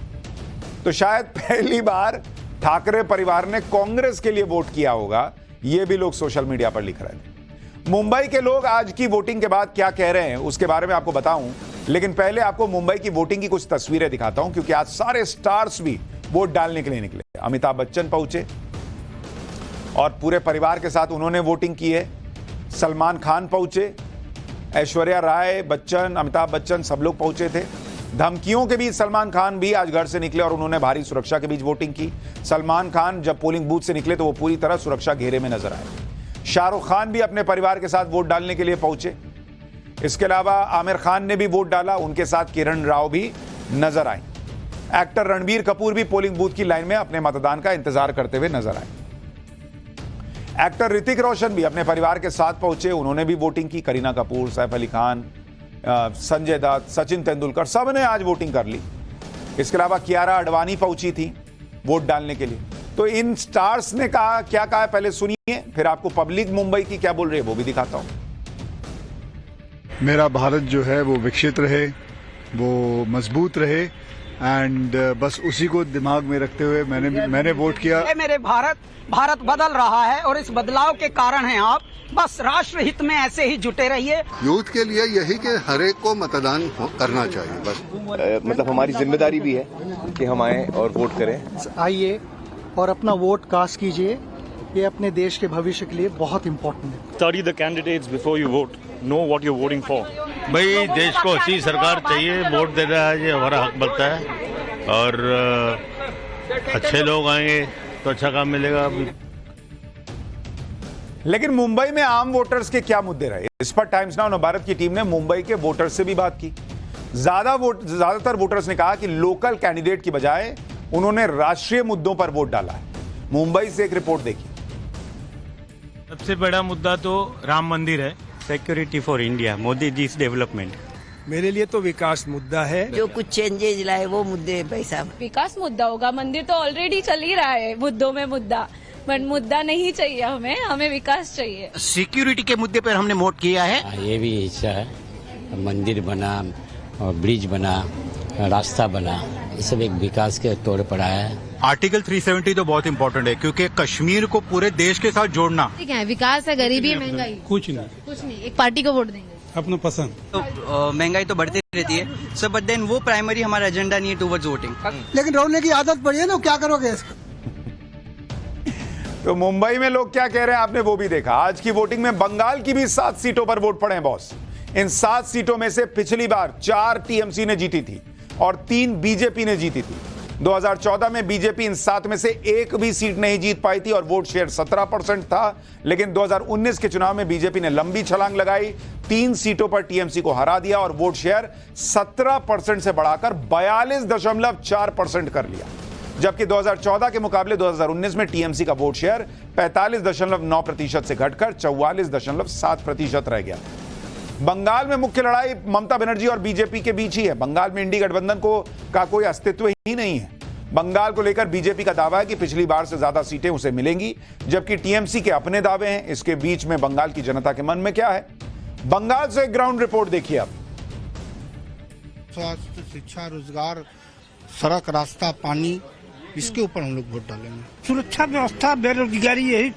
तो शायद पहली बार ठाकरे परिवार ने कांग्रेस के लिए वोट किया होगा। यह भी लोग सोशल मीडिया पर लिख रहे थे। मुंबई के लोग आज की वोटिंग के बाद क्या कह रहे हैं उसके बारे में आपको बताऊं, लेकिन पहले आपको मुंबई की वोटिंग की कुछ तस्वीरें दिखाता हूं, क्योंकि आज सारे स्टार्स भी वोट डालने के लिए निकले। अमिताभ बच्चन पहुंचे और पूरे परिवार के साथ उन्होंने वोटिंग की है। सलमान खान पहुंचे, ऐश्वर्या राय बच्चन, अमिताभ बच्चन सब लोग पहुंचे थे। धमकियों के बीच सलमान खान भी आज घर से निकले और उन्होंने भारी सुरक्षा के बीच वोटिंग की। सलमान खान जब पोलिंग बूथ से निकले तो वो पूरी तरह सुरक्षा घेरे में नजर आए। शाहरुख खान भी अपने परिवार के साथ वोट डालने के लिए पहुंचे। इसके अलावा आमिर खान ने भी वोट डाला, उनके साथ किरण राव भी नजर आई। एक्टर रणबीर कपूर भी पोलिंग बूथ की लाइन में अपने मतदान का इंतजार करते हुए नजर आए। एक्टर ऋतिक रोशन भी अपने परिवार के साथ पहुंचे, उन्होंने भी वोटिंग की। करीना कपूर, सैफ अली खान, संजय दत्त, सचिन तेंदुलकर सबने आज वोटिंग कर ली। इसके अलावा कियारा आडवाणी पहुंची थी वोट डालने के लिए। तो इन स्टार्स ने क्या कहा पहले सुनिए, फिर आपको पब्लिक मुंबई की क्या बोल रही है वो भी दिखाता हूं। मेरा भारत जो है वो विकसित रहे, वो मजबूत रहे एंड बस उसी को दिमाग में रखते हुए मैंने वोट किया। मेरे भारत बदल रहा है और इस बदलाव के कारण हैं आप। बस राष्ट्र हित में ऐसे ही जुटे रहिए। यूथ के लिए यही कि हर एक को मतदान करना चाहिए बस। मतलब हमारी जिम्मेदारी भी है कि हम आए और वोट करें। आइए और अपना वोट कास्ट कीजिए, ये अपने देश के भविष्य के लिए बहुत इम्पोर्टेंट है। Study the candidates before you won't, know what you voting for. भाई देश को अच्छी सरकार चाहिए, वोट देना है ये हमारा हक बनता है और अच्छे लोग आएंगे तो अच्छा काम मिलेगा। लेकिन मुंबई में आम वोटर्स के क्या मुद्दे रहे, इस पर टाइम्स नाउ भारत की टीम ने मुंबई के वोटर्स से भी बात की। ज्यादातर वोटर्स ने कहा कि लोकल कैंडिडेट की बजाय उन्होंने राष्ट्रीय मुद्दों पर वोट डाला है। मुंबई से एक रिपोर्ट देखिए। सबसे बड़ा मुद्दा तो राम मंदिर है। Security for India, Modi ji development. मेरे लिए तो विकास मुद्दा है। जो कुछ चेंजेज लाए वो मुद्दे भाई साहब। विकास मुद्दा होगा, मंदिर तो ऑलरेडी चल ही रहा है मुद्दों में मुद्दा, बट मुद्दा नहीं चाहिए हमें विकास चाहिए। सिक्योरिटी के मुद्दे पर हमने वोट किया है। ये भी इच्छा है, मंदिर बना और ब्रिज बना, रास्ता बना, ये सब एक विकास के तौर पर आया है। आर्टिकल 370 तो बहुत इम्पोर्टेंट है क्योंकि कश्मीर को पूरे देश के साथ जोड़ना। ठीक है, विकास है, गरीबी, महंगाई, कुछ नहीं, एक पार्टी को वोट देंगे अपना पसंद। तो महंगाई तो बढ़ती रहती है सो, बट देन वो प्राइमरी हमारा एजेंडा नहीं है टुवर्ड्स वोटिंग। लेकिन रोने की आदत पड़ी है ना, क्या करोगे इसका? तो मुंबई में लोग क्या कह रहे हैं आपने वो भी देखा। आज की वोटिंग में बंगाल की भी 7 सीटों पर वोट पड़े हैं बॉस। इन 7 सीटों में से पिछली बार 4 टीएमसी ने जीती थी और 3 बीजेपी ने जीती थी। 2014 में बीजेपी इन 7 में से एक भी सीट नहीं जीत पाई थी और वोट शेयर 17% था। लेकिन 2019 के चुनाव में बीजेपी ने लंबी छलांग लगाई, 3 सीटों पर टीएमसी को हरा दिया और वोट शेयर 17% से बढ़ाकर 42.4% कर लिया। जबकि 2014 के मुकाबले 2019 में टीएमसी का वोट शेयर 45.9% से घटकर 44.7% रह गया। बंगाल में मुख्य लड़ाई ममता बनर्जी और बीजेपी के बीच ही है। बंगाल में इंडी गठबंधन का कोई अस्तित्व ही नहीं है। बंगाल को लेकर बीजेपी का दावा है कि पिछली बार से ज्यादा सीटें उसे मिलेंगी, जबकि टीएमसी के अपने दावे हैं। इसके बीच में बंगाल की जनता के मन में क्या है, बंगाल से एक ग्राउंड रिपोर्ट देखिए आप। स्वास्थ्य, शिक्षा, रोजगार, सड़क, रास्ता, पानी, इसके ऊपर हम लोग वोट डालेंगे। सुरक्षा व्यवस्था, बेरोजगारी, यही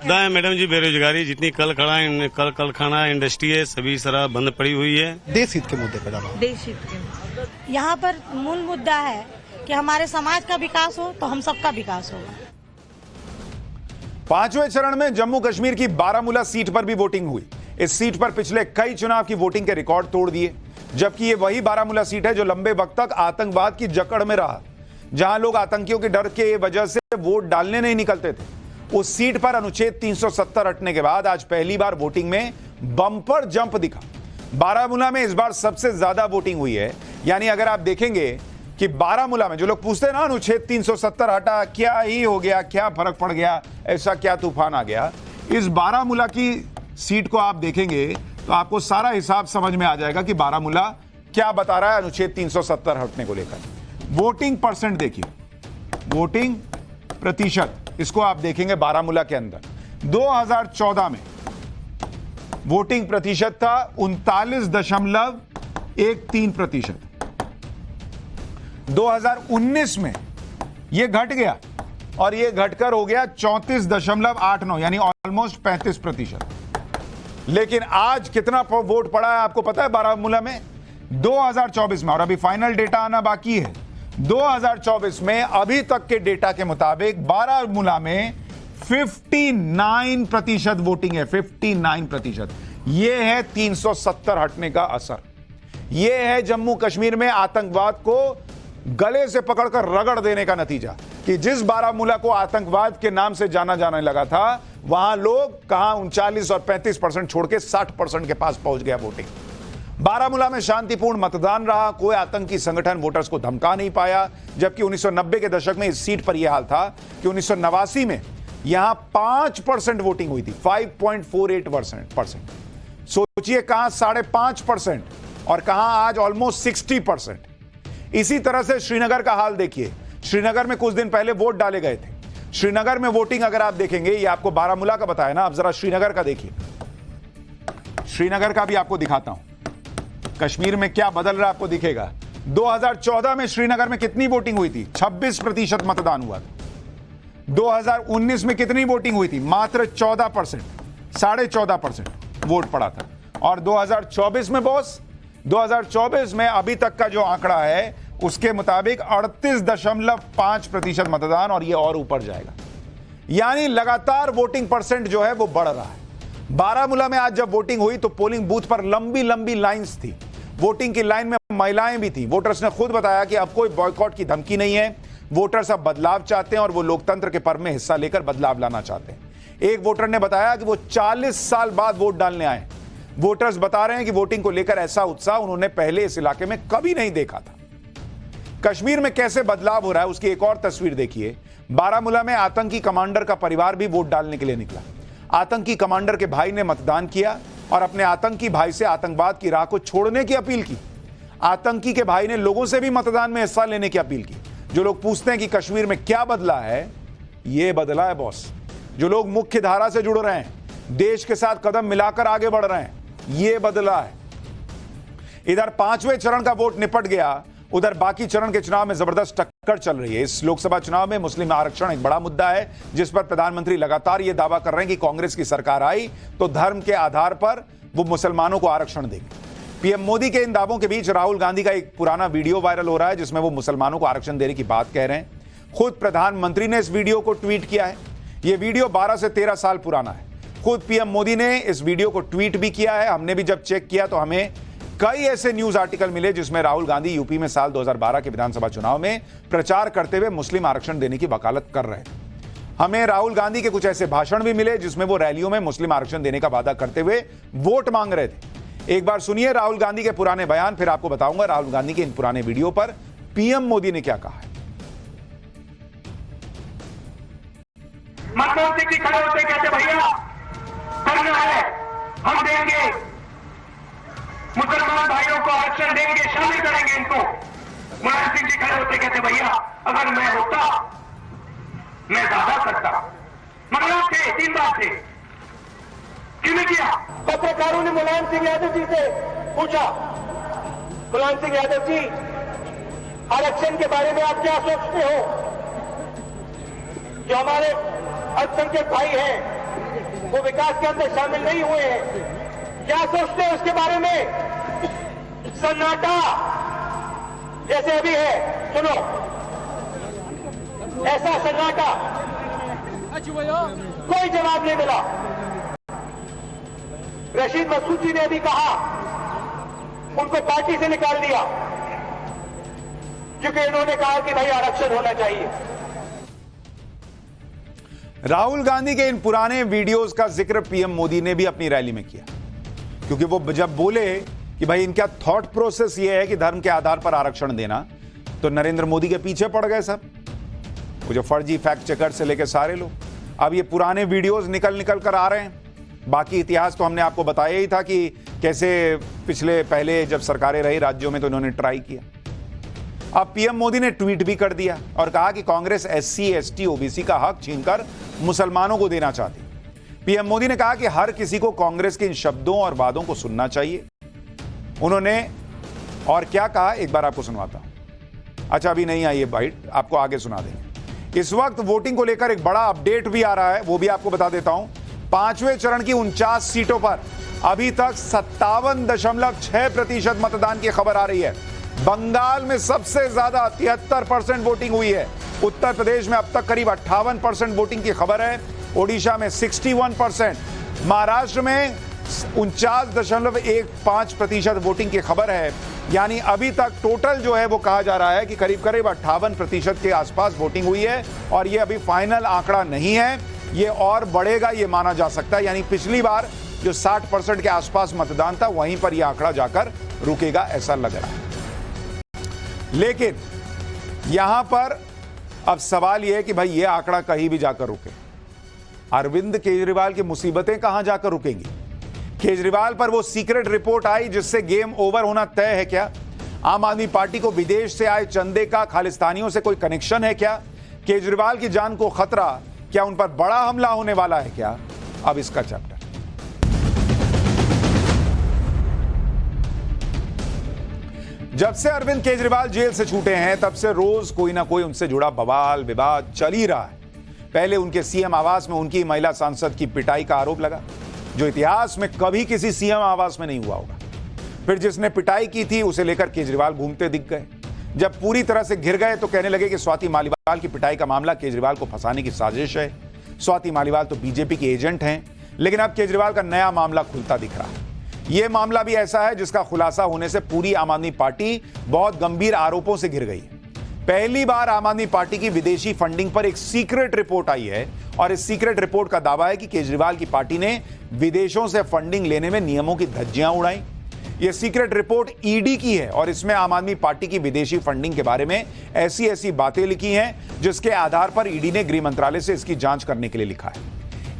दाएं मैडम जी। बेरोजगारी जितनी कल खाना इंडस्ट्री है सभी सारा बंद पड़ी हुई है। देश हित के मुद्दे पर डाला। देश हित के यहाँ पर मूल मुद्दा है कि हमारे समाज का विकास हो तो हम सबका विकास होगा। 5वें चरण में जम्मू कश्मीर की बारामूला सीट पर भी वोटिंग हुई। इस सीट पर पिछले कई चुनाव की वोटिंग के रिकॉर्ड तोड़ दिए, जबकि ये वही बारामूला सीट है जो लंबे वक्त तक आतंकवाद की जकड़ में रहा, जहां लोग आतंकियों के डर के वजह से वोट डालने नहीं निकलते थे। उस सीट पर अनुच्छेद 370 हटने के बाद आज पहली बार वोटिंग में बम्पर जंप दिखा। बारामूला में इस बार सबसे ज्यादा वोटिंग हुई है। यानी अगर आप देखेंगे कि बारामूला में जो लोग पूछते हैं ना अनुच्छेद 370 हटा, क्या ही हो गया, क्या फर्क पड़ गया, ऐसा क्या तूफान आ गया, इस बारामूला की सीट को आप देखेंगे तो आपको सारा हिसाब समझ में आ जाएगा कि बारामूला क्या बता रहा है अनुच्छेद 370 हटने को लेकर। वोटिंग परसेंट देखिए, वोटिंग प्रतिशत, इसको आप देखेंगे बारामूला के अंदर 2014 में वोटिंग प्रतिशत था 39.13%। 2019 में यह घट गया और यह घटकर हो गया 34.89, यानी ऑलमोस्ट 35%। लेकिन आज कितना वोट पड़ा है आपको पता है बारामूला में? 2024 में, और अभी फाइनल डेटा आना बाकी है, 2024 में अभी तक के डेटा के मुताबिक बारामूला में 59% वोटिंग है। 59%। यह है 370 हटने का असर। यह है जम्मू कश्मीर में आतंकवाद को गले से पकड़कर रगड़ देने का नतीजा, कि जिस बारामूला को आतंकवाद के नाम से जाना जाने लगा था, वहां लोग कहां 39 और 35% छोड़ के 60% के पास पहुंच गया वोटिंग। बारामूला में शांतिपूर्ण मतदान रहा, कोई आतंकी संगठन वोटर्स को धमका नहीं पाया। जबकि 1990 के दशक में इस सीट पर यह हाल था कि 1989 में यहां 5% वोटिंग हुई थी, 5.48%। सोचिए कहां 5.5% और कहां आज ऑलमोस्ट 60%। इसी तरह से श्रीनगर का हाल देखिए। श्रीनगर में कुछ दिन पहले वोट डाले गए थे। श्रीनगर में वोटिंग अगर आप देखेंगे, ये आपको बारामूला का बताया ना, अब जरा श्रीनगर का देखिए। श्रीनगर का भी आपको दिखाता हूं, कश्मीर में क्या बदल रहा है आपको दिखेगा। 2014 में श्रीनगर में कितनी वोटिंग हुई थी? 26% मतदान हुआ था। 2019 में कितनी वोटिंग हुई थी? मात्र 14%, 14.5% वोट पड़ा था। और 2024 में बॉस, 2024 में अभी तक का जो आंकड़ा है उसके मुताबिक 38.5% मतदान, और ये और ऊपर जाएगा। यानी लगातार वोटिंग परसेंट जो है वो बढ़ रहा है। बारामूला में आज जब वोटिंग हुई तो पोलिंग बूथ पर लंबी लंबी लाइंस थी। वोटिंग की लाइन में महिलाएं भी थी। वोटर्स ने खुद बताया कि अब कोई बॉयकॉट की धमकी नहीं है। वोटर्स अब बदलाव चाहते हैं और वो लोकतंत्र के पर्व में हिस्सा लेकर बदलाव लाना चाहते हैं। एक वोटर ने बताया कि वो 40 साल बाद वोट डालने आए। वोटर्स बता रहे हैं कि वोटिंग को लेकर ऐसा उत्साह उन्होंने पहले इस इलाके में कभी नहीं देखा था। कश्मीर में कैसे बदलाव हो रहा है उसकी एक और तस्वीर देखिए। बारामूला में आतंकी कमांडर का परिवार भी वोट डालने के लिए निकला। आतंकी कमांडर के भाई ने मतदान किया और अपने आतंकी भाई से आतंकवाद की राह को छोड़ने की अपील की। आतंकी के भाई ने लोगों से भी मतदान में हिस्सा लेने की अपील की। जो लोग पूछते हैं कि कश्मीर में क्या बदला है, यह बदला है बॉस। जो लोग मुख्य धारा से जुड़ रहे हैं, देश के साथ कदम मिलाकर आगे बढ़ रहे हैं, यह बदला है। इधर 5वें चरण का वोट निपट गया, उधर बाकी चरण के चुनाव में जबरदस्त टक्कर चल रही है। इस लोकसभा चुनाव में मुस्लिम आरक्षण एक बड़ा मुद्दा है, जिस पर प्रधानमंत्री लगातार यह दावा कर रहे हैं कि कांग्रेस की सरकार आई तो धर्म के आधार पर वो मुसलमानों को आरक्षण देगी। पीएम मोदी के इन दावों के बीच राहुल गांधी का एक पुराना वीडियो वायरल हो रहा है, जिसमें वो मुसलमानों को आरक्षण देने की बात कह रहे हैं। खुद प्रधानमंत्री ने इस वीडियो को ट्वीट किया है। यह वीडियो 12 से 13 साल पुराना है। खुद पीएम मोदी ने इस वीडियो को ट्वीट भी किया है। हमने भी जब चेक किया तो हमें कई ऐसे न्यूज आर्टिकल मिले जिसमें राहुल गांधी यूपी में साल 2012 के विधानसभा चुनाव में प्रचार करते हुए मुस्लिम आरक्षण देने की वकालत कर रहे थे। हमें राहुल गांधी के कुछ ऐसे भाषण भी मिले जिसमें वो रैलियों में मुस्लिम आरक्षण देने का वादा करते हुए वोट मांग रहे थे। एक बार सुनिए राहुल गांधी के पुराने बयान, फिर आपको बताऊंगा राहुल गांधी के इन पुराने वीडियो पर पीएम मोदी ने क्या कहा है। मनमोहन सिंह जी खड़े होते कहते भैया करना है, हम देंगे, मुसलमान भाइयों को आरक्षण देंगे, शामिल करेंगे इनको। मुलायम सिंह जी खड़े होते कहते भैया अगर मैं होता मैं ज्यादा करता, मगर आप थे, 3 बार थे, क्यों नहीं किया? पत्रकारों ने मुलायम सिंह यादव जी से पूछा, मुलायम सिंह यादव जी आरक्षण के बारे में आप क्या सोचते हो? जो हमारे अल्पसंख्यक भाई हैं वो विकास के अंदर शामिल नहीं हुए हैं, क्या सोचते हैं उसके बारे में? सन्नाटा जैसे अभी है, सुनो, ऐसा सन्नाटा, कोई जवाब नहीं मिला। रशीद मसूद जी ने अभी कहा उनको पार्टी से निकाल दिया क्योंकि इन्होंने कहा कि भाई आरक्षण होना चाहिए। राहुल गांधी के इन पुराने वीडियोस का जिक्र पीएम मोदी ने भी अपनी रैली में किया, क्योंकि वो जब बोले कि भाई इनका थॉट प्रोसेस ये है कि धर्म के आधार पर आरक्षण देना, तो नरेंद्र मोदी के पीछे पड़ गए सब, वो जो फर्जी फैक्ट चेकर से लेकर सारे लोग। अब ये पुराने वीडियोस निकल कर आ रहे हैं। बाकी इतिहास तो हमने आपको बताया ही था कि कैसे पहले जब सरकारें रही राज्यों में तो इन्होंने ट्राई किया। अब पीएम मोदी ने ट्वीट भी कर दिया और कहा कि कांग्रेस SC ST OBC का हक छीनकर मुसलमानों को देना चाहती। पीएम मोदी ने कहा कि हर किसी को कांग्रेस के इन शब्दों और वादों को सुनना चाहिए। उन्होंने और क्या कहा एक बार आपको सुनवाता हूं। अच्छा अभी नहीं आई ये बाइट, आपको आगे सुना देंगे। इस वक्त वोटिंग को लेकर एक बड़ा अपडेट भी आ रहा है, वो भी आपको बता देता हूं। 5वें चरण की 49 सीटों पर अभी तक 57.6% मतदान की खबर आ रही है। बंगाल में सबसे ज्यादा 73% वोटिंग हुई है। उत्तर प्रदेश में अब तक करीब 58% वोटिंग की खबर है। ओडिशा में 61%, महाराष्ट्र में 49.15% वोटिंग की खबर है। यानी अभी तक टोटल जो है वो कहा जा रहा है कि करीब 58% के आसपास वोटिंग हुई है, और ये अभी फाइनल आंकड़ा नहीं है, ये और बढ़ेगा ये माना जा सकता है। यानी पिछली बार जो 60% के आसपास मतदान था वहीं पर यह आंकड़ा जाकर रुकेगा ऐसा लग रहा है। लेकिन यहां पर अब सवाल यह है कि भाई यह आंकड़ा कहीं भी जाकर रुके, अरविंद केजरीवाल की मुसीबतें कहां जाकर रुकेंगी? केजरीवाल पर वो सीक्रेट रिपोर्ट आई जिससे गेम ओवर होना तय है क्या? आम आदमी पार्टी को विदेश से आए चंदे का खालिस्तानियों से कोई कनेक्शन है क्या? केजरीवाल की जान को खतरा, क्या उन पर बड़ा हमला होने वाला है क्या? अब इसका चैप्टर जब से अरविंद केजरीवाल जेल से छूटे हैं तब से रोज कोई ना कोई उनसे जुड़ा बवाल विवाद चल ही रहा है। पहले उनके सीएम आवास में उनकी महिला सांसद की पिटाई का आरोप लगा, जो इतिहास में कभी किसी सीएम आवास में नहीं हुआ होगा। फिर जिसने पिटाई की थी उसे लेकर केजरीवाल घूमते दिख गए। जब पूरी तरह से घिर गए तो कहने लगे कि स्वाति मालीवाल की पिटाई का मामला केजरीवाल को फंसाने की साजिश है। स्वाति मालीवाल तो बीजेपी के एजेंट हैं। लेकिन अब केजरीवाल का नया मामला खुलता दिख रहा है। यह मामला भी ऐसा है जिसका खुलासा होने से पूरी आम आदमी पार्टी बहुत गंभीर आरोपों से घिर गई है। पहली बार आम आदमी पार्टी की विदेशी फंडिंग पर एक सीक्रेट रिपोर्ट आई है और इस सीक्रेट रिपोर्ट का दावा है कि केजरीवाल की पार्टी ने विदेशों से फंडिंग लेने में नियमों की धज्जियां उड़ाई। यह सीक्रेट रिपोर्ट ईडी की है और इसमें आम आदमी पार्टी की विदेशी फंडिंग के बारे में ऐसी ऐसी बातें लिखी हैं जिसके आधार पर ईडी ने गृह मंत्रालय से इसकी जांच करने के लिए लिखा है।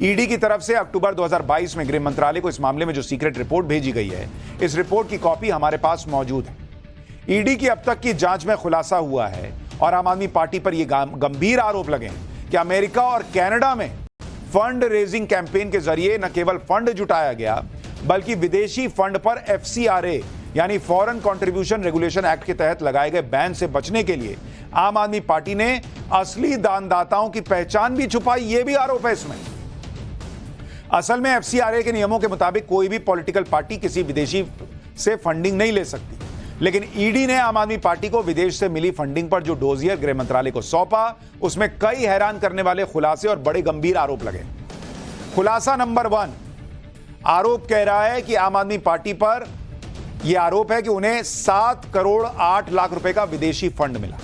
ईडी की तरफ से अक्टूबर 2022 में गृह मंत्रालय को इस मामले में जो सीक्रेट रिपोर्ट भेजी गई है, इस रिपोर्ट की कॉपी हमारे पास मौजूद है। ईडी की अब तक की जांच में खुलासा हुआ है और आम आदमी पार्टी पर यह गंभीर आरोप लगे हैं कि अमेरिका और कनाडा में फंड रेजिंग कैंपेन के जरिए न केवल फंड जुटाया गया बल्कि विदेशी फंड पर एफसीआरए यानी फॉरेन कंट्रीब्यूशन रेगुलेशन एक्ट के तहत लगाए गए बैन से बचने के लिए आम आदमी पार्टी ने असली दानदाताओं की पहचान भी छुपाई। यह भी आरोप है इसमें। असल में एफसीआरए के नियमों के मुताबिक कोई भी पॉलिटिकल पार्टी किसी विदेशी से फंडिंग नहीं ले सकती, लेकिन ईडी ने आम आदमी पार्टी को विदेश से मिली फंडिंग पर जो डोजियर गृह मंत्रालय को सौंपा उसमें कई हैरान करने वाले खुलासे और बड़े गंभीर आरोप लगे। खुलासा नंबर 1, आरोप कह रहा है कि आम आदमी पार्टी पर यह आरोप है कि उन्हें 7 करोड़ 8 लाख रुपए का विदेशी फंड मिला।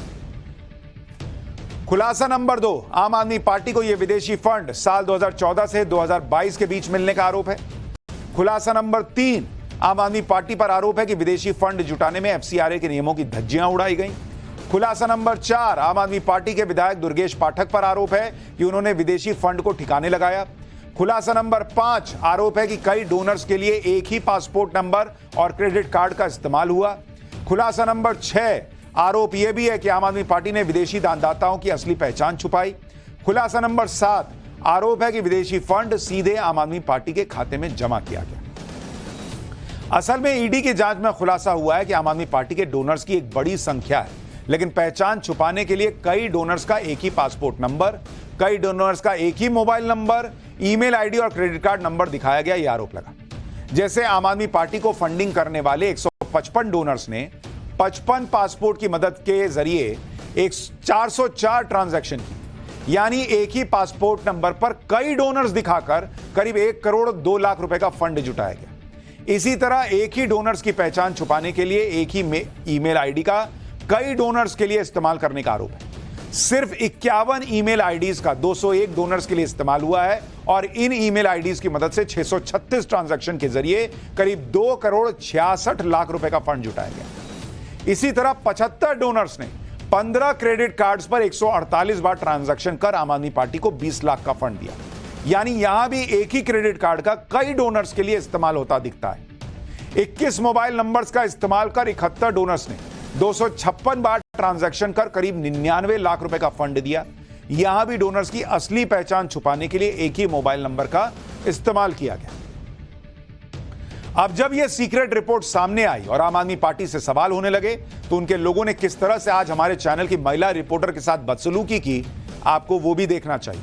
खुलासा नंबर 2, आम आदमी पार्टी को यह विदेशी फंड साल 2014 से 2022 के बीच मिलने का आरोप है। खुलासा नंबर 3, आम आदमी पार्टी पर आरोप है कि विदेशी फंड जुटाने में एफसीआरए के नियमों की धज्जियां उड़ाई गई। खुलासा नंबर 4, आम आदमी पार्टी के विधायक दुर्गेश पाठक पर आरोप है कि उन्होंने विदेशी फंड को ठिकाने लगाया। खुलासा नंबर 5, आरोप है कि कई डोनर्स के लिए एक ही पासपोर्ट नंबर और क्रेडिट कार्ड का इस्तेमाल हुआ। खुलासा नंबर 6, आरोप यह भी है कि आम आदमी पार्टी ने विदेशी दानदाताओं की असली पहचान छुपाई। खुलासा नंबर 7, आरोप है कि विदेशी फंड सीधे आम आदमी पार्टी के खाते में जमा किया गया। असल में ईडी की जांच में खुलासा हुआ है कि आम आदमी पार्टी के डोनर्स की एक बड़ी संख्या है, लेकिन पहचान छुपाने के लिए कई डोनर्स का एक ही पासपोर्ट नंबर, कई डोनर्स का एक ही मोबाइल नंबर, ईमेल आईडी और क्रेडिट कार्ड नंबर दिखाया गया, यह आरोप लगा। जैसे आम आदमी पार्टी को फंडिंग करने वाले 155 डोनर्स ने 55 पासपोर्ट की मदद के जरिए 404 ट्रांजैक्शन की, यानी एक ही पासपोर्ट नंबर पर कई डोनर्स दिखाकर करीब 1 करोड़ 2 लाख रुपए का फंड जुटाया गया। इसी तरह एक ही डोनर्स की पहचान छुपाने के लिए एक ही ईमेल आईडी का कई डोनर्स के लिए इस्तेमाल करने का आरोप है। सिर्फ 51 ईमेल आईडीज का 201 डोनर्स के लिए इस्तेमाल हुआ है और इन ईमेल आईडीज की मदद से 636 ट्रांजैक्शन के जरिए करीब 2 करोड़ 66 लाख रुपए का फंड जुटाया गया। इसी तरह 75 डोनर्स ने 15 क्रेडिट कार्ड्स पर 148 बार ट्रांजैक्शन कर आम आदमी पार्टी को 20 लाख का फंड दिया, यानी यहां भी एक ही क्रेडिट कार्ड का कई डोनर्स के लिए इस्तेमाल होता दिखता है। 21 मोबाइल नंबर्स का इस्तेमाल कर 71 डोनर्स ने 256 बार ट्रांजैक्शन कर करीब 99 लाख रुपए का फंड दिया। यहां भी डोनर्स की असली पहचान छुपाने के लिए एक ही मोबाइल नंबर का इस्तेमाल किया गया। अब जब यह सीक्रेट रिपोर्ट सामने आई और आम आदमी पार्टी से सवाल होने लगे तो उनके लोगों ने किस तरह से आज हमारे चैनल की महिला रिपोर्टर के साथ बदसलूकी की, आपको वो भी देखना चाहिए।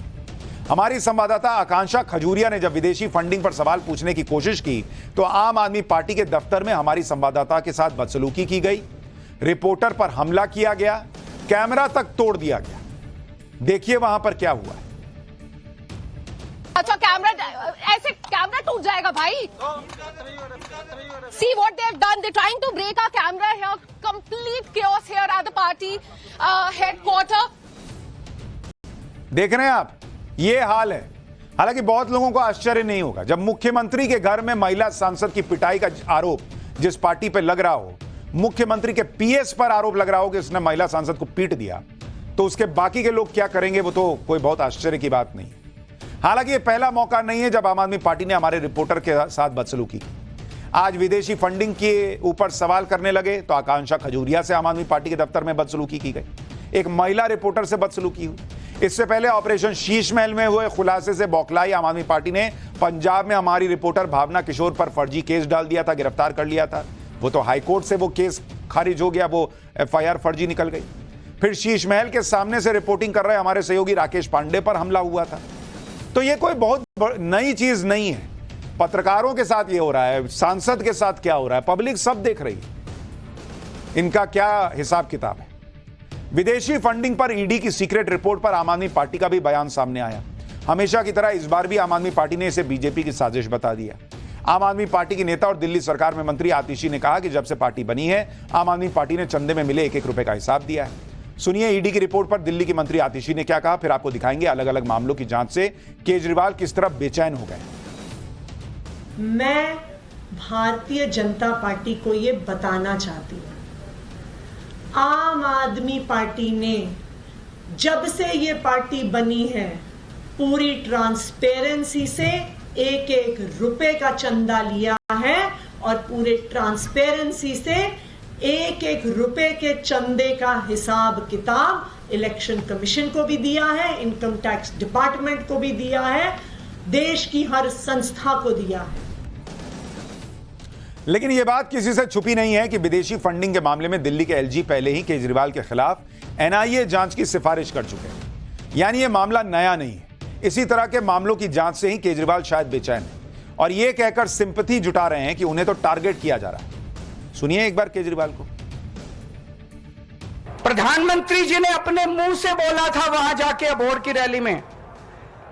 हमारी संवाददाता आकांक्षा खजूरिया ने जब विदेशी फंडिंग पर सवाल पूछने की कोशिश की तो आम आदमी पार्टी के दफ्तर में हमारी संवाददाता के साथ बदसलूकी की गई, रिपोर्टर पर हमला किया गया, कैमरा तक तोड़ दिया गया। देखिए वहां पर क्या हुआ। अच्छा, कैमरा ऐसे कैमरा टूट जाएगा भाई। See what they have done. They're trying to break our camera here. Complete chaos here at the party headquarter. देख रहे हैं आप, ये हाल है। हालांकि बहुत लोगों को आश्चर्य नहीं होगा जब मुख्यमंत्री के घर में महिला सांसद की पिटाई का आरोप जिस पार्टी पर लग रहा हो, मुख्यमंत्री के पीएस पर आरोप लग रहा हो कि उसने महिला सांसद को पीट दिया, तो उसके बाकी के लोग क्या करेंगे वो तो कोई बहुत आश्चर्य की बात नहीं। हालांकि ये पहला मौका नहीं है जब आम आदमी पार्टी ने हमारे रिपोर्टर के साथ बदसलूकी की। आज विदेशी फंडिंग के ऊपर सवाल करने लगे तो आकांक्षा खजूरिया से आम आदमी पार्टी के दफ्तर में बदसलूकी की गई। एक महिला रिपोर्टर से बदसलूकी हुई। इससे पहले ऑपरेशन शीश महल में हुए खुलासे से बौखलाई आम आदमी पार्टी ने पंजाब में हमारी रिपोर्टर भावना किशोर पर फर्जी केस डाल दिया था, गिरफ्तार कर लिया था। वो तो हाईकोर्ट से वो केस खारिज हो गया, वो FIR फर्जी निकल गई। फिर शीश महल के सामने से रिपोर्टिंग कर रहे हमारे सहयोगी राकेश पांडे पर हमला हुआ था। तो ये कोई बहुत नई चीज नहीं है। पत्रकारों के साथ ये हो रहा है, सांसद के साथ क्या हो रहा है, पब्लिक सब देख रही है इनका क्या हिसाब किताब है। विदेशी फंडिंग पर ईडी की सीक्रेट रिपोर्ट पर आम आदमी पार्टी का भी बयान सामने आया। हमेशा की तरह इस बार भी आम आदमी पार्टी ने इसे बीजेपी की साजिश बता दिया। आम आदमी पार्टी की नेता और दिल्ली सरकार में मंत्री आतिशी ने कहा कि जब से पार्टी बनी है आम आदमी पार्टी ने चंदे में मिले 1-1 रुपए का हिसाब दिया है। सुनिए ईडी की रिपोर्ट पर दिल्ली की मंत्री आतिशी ने क्या कहा, फिर आपको दिखाएंगे अलग अलग मामलों की जांच से केजरीवाल किस तरह बेचैन हो गए। मैं भारतीय जनता पार्टी को ये बताना चाहती हूं, आम आदमी पार्टी ने जब से ये पार्टी बनी है पूरी ट्रांसपेरेंसी से 1-1 रुपए का चंदा लिया है और पूरे ट्रांसपेरेंसी से 1-1 रुपए के चंदे का हिसाब किताब इलेक्शन कमीशन को भी दिया है, इनकम टैक्स डिपार्टमेंट को भी दिया है, देश की हर संस्था को दिया है। लेकिन यह बात किसी से छुपी नहीं है कि विदेशी फंडिंग के मामले में दिल्ली के एलजी पहले ही केजरीवाल के खिलाफ एनआईए जांच की सिफारिश कर चुके हैं। यानी यह मामला नया नहीं है। इसी तरह के मामलों की जांच से ही केजरीवाल शायद बेचैन है और यह कहकर सिंपैथी जुटा रहे हैं कि उन्हें तो टारगेट किया जा रहा है। सुनिए एक बार केजरीवाल को। प्रधानमंत्री जी ने अपने मुंह से बोला था वहां जाके अबोहर की रैली में,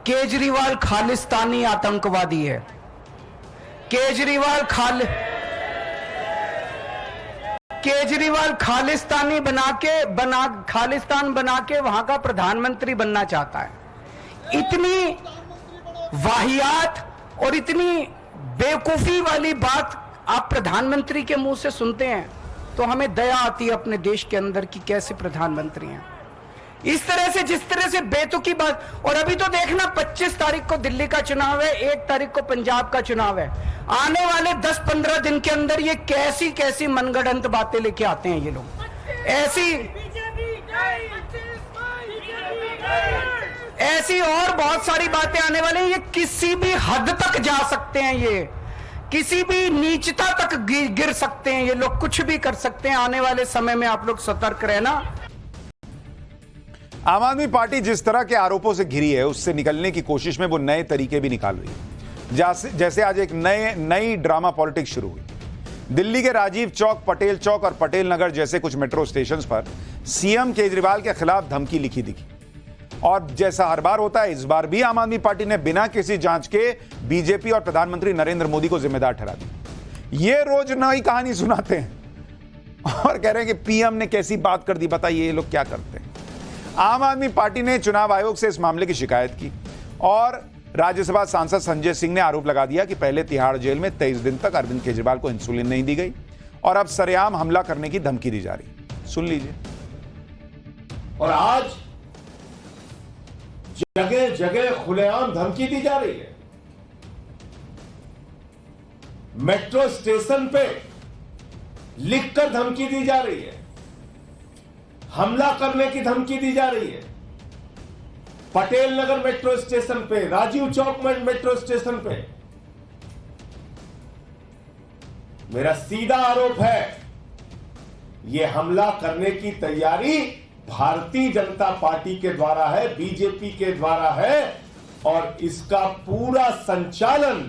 केजरीवाल खालिस्तानी आतंकवादी है। केजरीवाल खालिस्तानी खालिस्तान बना के वहां का प्रधानमंत्री बनना चाहता है। इतनी वाहियात और इतनी बेवकूफी वाली बात आप प्रधानमंत्री के मुंह से सुनते हैं तो हमें दया आती है अपने देश के अंदर की कैसे प्रधानमंत्री हैं। इस तरह से जिस तरह से बेतुकी बात। और अभी तो देखना 25 तारीख को दिल्ली का चुनाव है, 1 तारीख को पंजाब का चुनाव है। आने वाले 10-15 दिन के अंदर ये कैसी कैसी मनगढ़ंत बातें लेके आते हैं ये लोग। ऐसी और बहुत सारी बातें आने वाली हैं। ये किसी भी हद तक जा सकते हैं, ये किसी भी नीचता तक गिर सकते हैं, ये लोग कुछ भी कर सकते हैं। आने वाले समय में आप लोग सतर्क रहना। आम आदमी पार्टी जिस तरह के आरोपों से घिरी है उससे निकलने की कोशिश में वो नए तरीके भी निकाल रही है। जैसे आज एक नई ड्रामा पॉलिटिक्स शुरू हुई। दिल्ली के राजीव चौक, पटेल चौक और पटेल नगर जैसे कुछ मेट्रो स्टेशंस पर सीएम केजरीवाल के खिलाफ धमकी लिखी दिखी। और जैसा हर बार होता है इस बार भी आम आदमी पार्टी ने बिना किसी जांच के बीजेपी और प्रधानमंत्री नरेंद्र मोदी को जिम्मेदार ठहरा दिया। ये रोज नई कहानी सुनाते हैं और कह रहे हैं कि पीएम ने कैसी बात कर दी, बताइए ये लोग क्या करते हैं। आम आदमी पार्टी ने चुनाव आयोग से इस मामले की शिकायत की और राज्यसभा सांसद संजय सिंह ने आरोप लगा दिया कि पहले तिहाड़ जेल में 23 दिन तक अरविंद केजरीवाल को इंसुलिन नहीं दी गई और अब सरेआम हमला करने की धमकी दी जा रही। सुन लीजिए। और आज जगह जगह खुलेआम धमकी दी जा रही है। मेट्रो स्टेशन पे लिखकर धमकी दी जा रही है, हमला करने की धमकी दी जा रही है। पटेल नगर मेट्रो स्टेशन पे, राजीव चौक मेट्रो स्टेशन पे। मेरा सीधा आरोप है यह हमला करने की तैयारी भारतीय जनता पार्टी के द्वारा है, बीजेपी के द्वारा है और इसका पूरा संचालन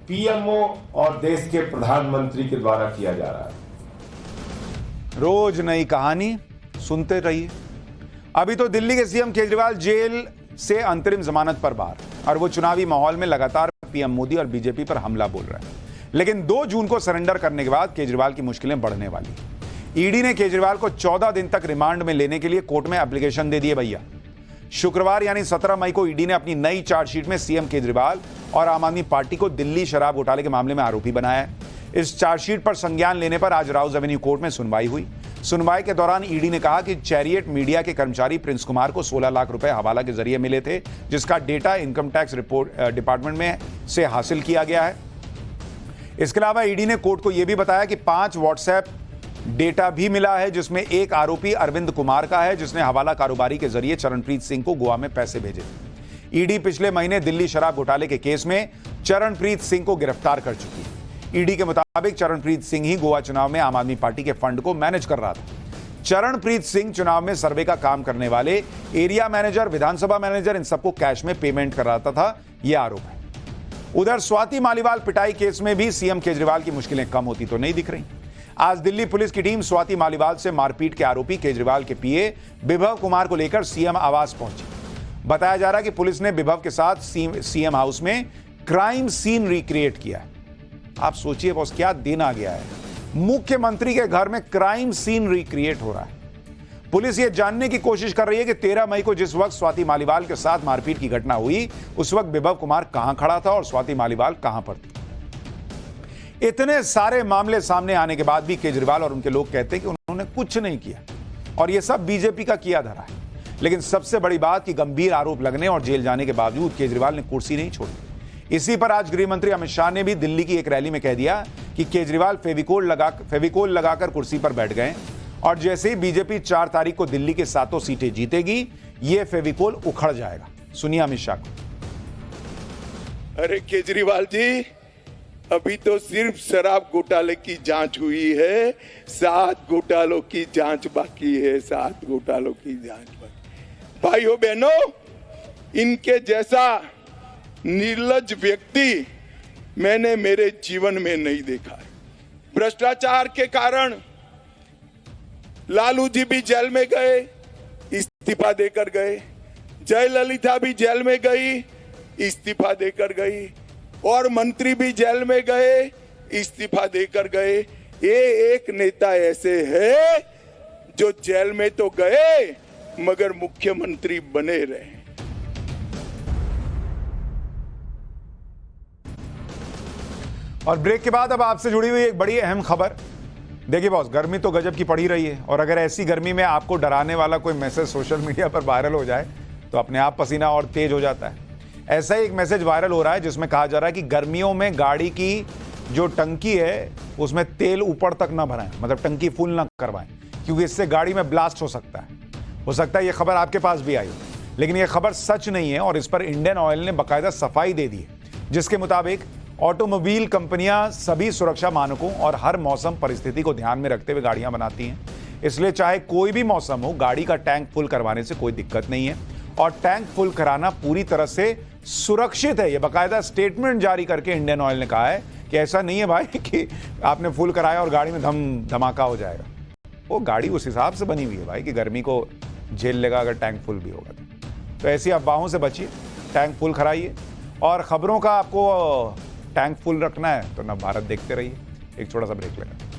पीएमओ और देश के प्रधानमंत्री के द्वारा किया जा रहा है। रोज नई कहानी सुनते रहिए। अभी तो दिल्ली के सीएम केजरीवाल जेल से अंतरिम जमानत पर बाहर और वो चुनावी माहौल में लगातार पीएम मोदी और बीजेपी पर हमला बोल रहा है। लेकिन 2 जून को सरेंडर करने के बाद केजरीवाल की मुश्किलें बढ़ने वाली। ईडी ने केजरीवाल को 14 दिन तक रिमांड में लेने के लिए कोर्ट में एप्लीकेशन दे दिए भैया। शुक्रवार यानी 17 मई को ईडी ने अपनी नई चार्जशीट में सीएम केजरीवाल और आम आदमी पार्टी को दिल्ली शराब घोटाले के मामले में आरोपी बनाया है। इस चार्जशीट पर संज्ञान लेने पर आज राउज एवेन्यू कोर्ट में सुनवाई हुई। सुनवाई के दौरान ईडी ने कहा कि चैरियट मीडिया के कर्मचारी प्रिंस कुमार को 16 लाख रुपए हवाला के जरिए मिले थे, जिसका डेटा इनकम टैक्स डिपार्टमेंट में से हासिल किया गया है। इसके अलावा ईडी ने कोर्ट को यह भी बताया कि 5 व्हाट्सएप डेटा भी मिला है, जिसमें एक आरोपी अरविंद कुमार का है, जिसने हवाला कारोबारी के जरिए चरणप्रीत सिंह को गोवा में पैसे भेजे थे। ईडी पिछले महीने दिल्ली शराब घोटाले के केस में चरणप्रीत सिंह को गिरफ्तार कर चुकी है। ईडी के मुताबिक चरणप्रीत सिंह ही गोवा चुनाव में आम आदमी पार्टी के फंड को मैनेज कर रहा था। चरणप्रीत सिंह चुनाव में सर्वे का काम करने वाले एरिया मैनेजर, विधानसभा मैनेजर, इन सबको कैश में पेमेंट कराता था, यह आरोप है। उधर स्वाति मालीवाल पिटाई केस में भी सीएम केजरीवाल की मुश्किलें कम होती तो नहीं दिख रही। आज दिल्ली पुलिस की टीम स्वाति मालीवाल से मारपीट के आरोपी केजरीवाल के पीए विभव कुमार को लेकर सीएम आवास पहुंची। बताया जा रहा है कि पुलिस ने विभव के साथ सीएम हाउस में क्राइम सीन रिक्रिएट किया है। आप सोचिए बॉस, क्या दिन आ गया है, मुख्यमंत्री के घर में क्राइम सीन रिक्रिएट हो रहा है। पुलिस यह जानने की कोशिश कर रही है कि 13 मई को जिस वक्त स्वाति मालीवाल के साथ मारपीट की घटना हुई, उस वक्त विभव कुमार कहां खड़ा था और स्वाति मालीवाल कहां पर थी। इतने सारे मामले सामने आने के बाद भी केजरीवाल और उनके लोग कहते हैं कि उन्होंने कुछ नहीं किया और यह सब बीजेपी का किया धरा है। लेकिन सबसे बड़ी बात कि गंभीर आरोप लगने और जेल जाने के बावजूद केजरीवाल ने कुर्सी नहीं छोड़ी। इसी पर आज गृह मंत्री अमित शाह ने भी दिल्ली की एक रैली में कह दिया कि केजरीवाल फेविकोल लगाकर कुर्सी पर बैठ गए और जैसे ही बीजेपी 4 तारीख को दिल्ली की 7 सीटें जीतेगी, ये फेविकोल उखड़ जाएगा। सुनिए अमित शाह को। अरे केजरीवाल जी, अभी तो सिर्फ शराब घोटाले की जांच हुई है, 7 घोटालों की जांच बाकी है, 7 घोटालों की जांच बाकी। भाइयों बहनों, इनके जैसा निर्लज्ज व्यक्ति मैंने मेरे जीवन में नहीं देखा है। भ्रष्टाचार के कारण लालू जी भी जेल में गए, इस्तीफा देकर गए। जयललिता भी जेल में गई, इस्तीफा देकर गई। और मंत्री भी जेल में गए, इस्तीफा देकर गए। ये एक नेता ऐसे है जो जेल में तो गए मगर मुख्यमंत्री बने रहे। और ब्रेक के बाद अब आपसे जुड़ी हुई एक बड़ी अहम खबर। देखिए बॉस, गर्मी तो गजब की पड़ी रही है और अगर ऐसी गर्मी में आपको डराने वाला कोई मैसेज सोशल मीडिया पर वायरल हो जाए तो अपने आप पसीना और तेज हो जाता है। ऐसा ही एक मैसेज वायरल हो रहा है जिसमें कहा जा रहा है कि गर्मियों में गाड़ी की जो टंकी है उसमें तेल ऊपर तक ना भराएं, मतलब टंकी फुल ना करवाएं, क्योंकि इससे गाड़ी में ब्लास्ट हो सकता है ये खबर आपके पास भी आई हो, लेकिन ये खबर सच नहीं है और इस पर इंडियन ऑयल ने बाकायदा सफाई दे दी है, जिसके मुताबिक ऑटोमोबाइल कंपनियां सभी सुरक्षा मानकों और हर मौसम परिस्थिति को ध्यान में रखते हुए गाड़ियां बनाती हैं। इसलिए चाहे कोई भी मौसम हो, गाड़ी का टैंक फुल करवाने से कोई दिक्कत नहीं है और टैंक फुल कराना पूरी तरह से सुरक्षित है। ये बाकायदा स्टेटमेंट जारी करके इंडियन ऑयल ने कहा है कि ऐसा नहीं है भाई कि आपने फुल कराया और गाड़ी में धमाका हो जाएगा। वो गाड़ी उस हिसाब से बनी हुई है भाई कि गर्मी को झेल लेगा अगर टैंक फुल भी होगा तो ऐसी अफवाहों से बचिए, टैंक फुल कराइए। और खबरों का आपको टैंक फुल रखना है तो नवभारत देखते रहिए। एक छोटा सा ब्रेक लेगा।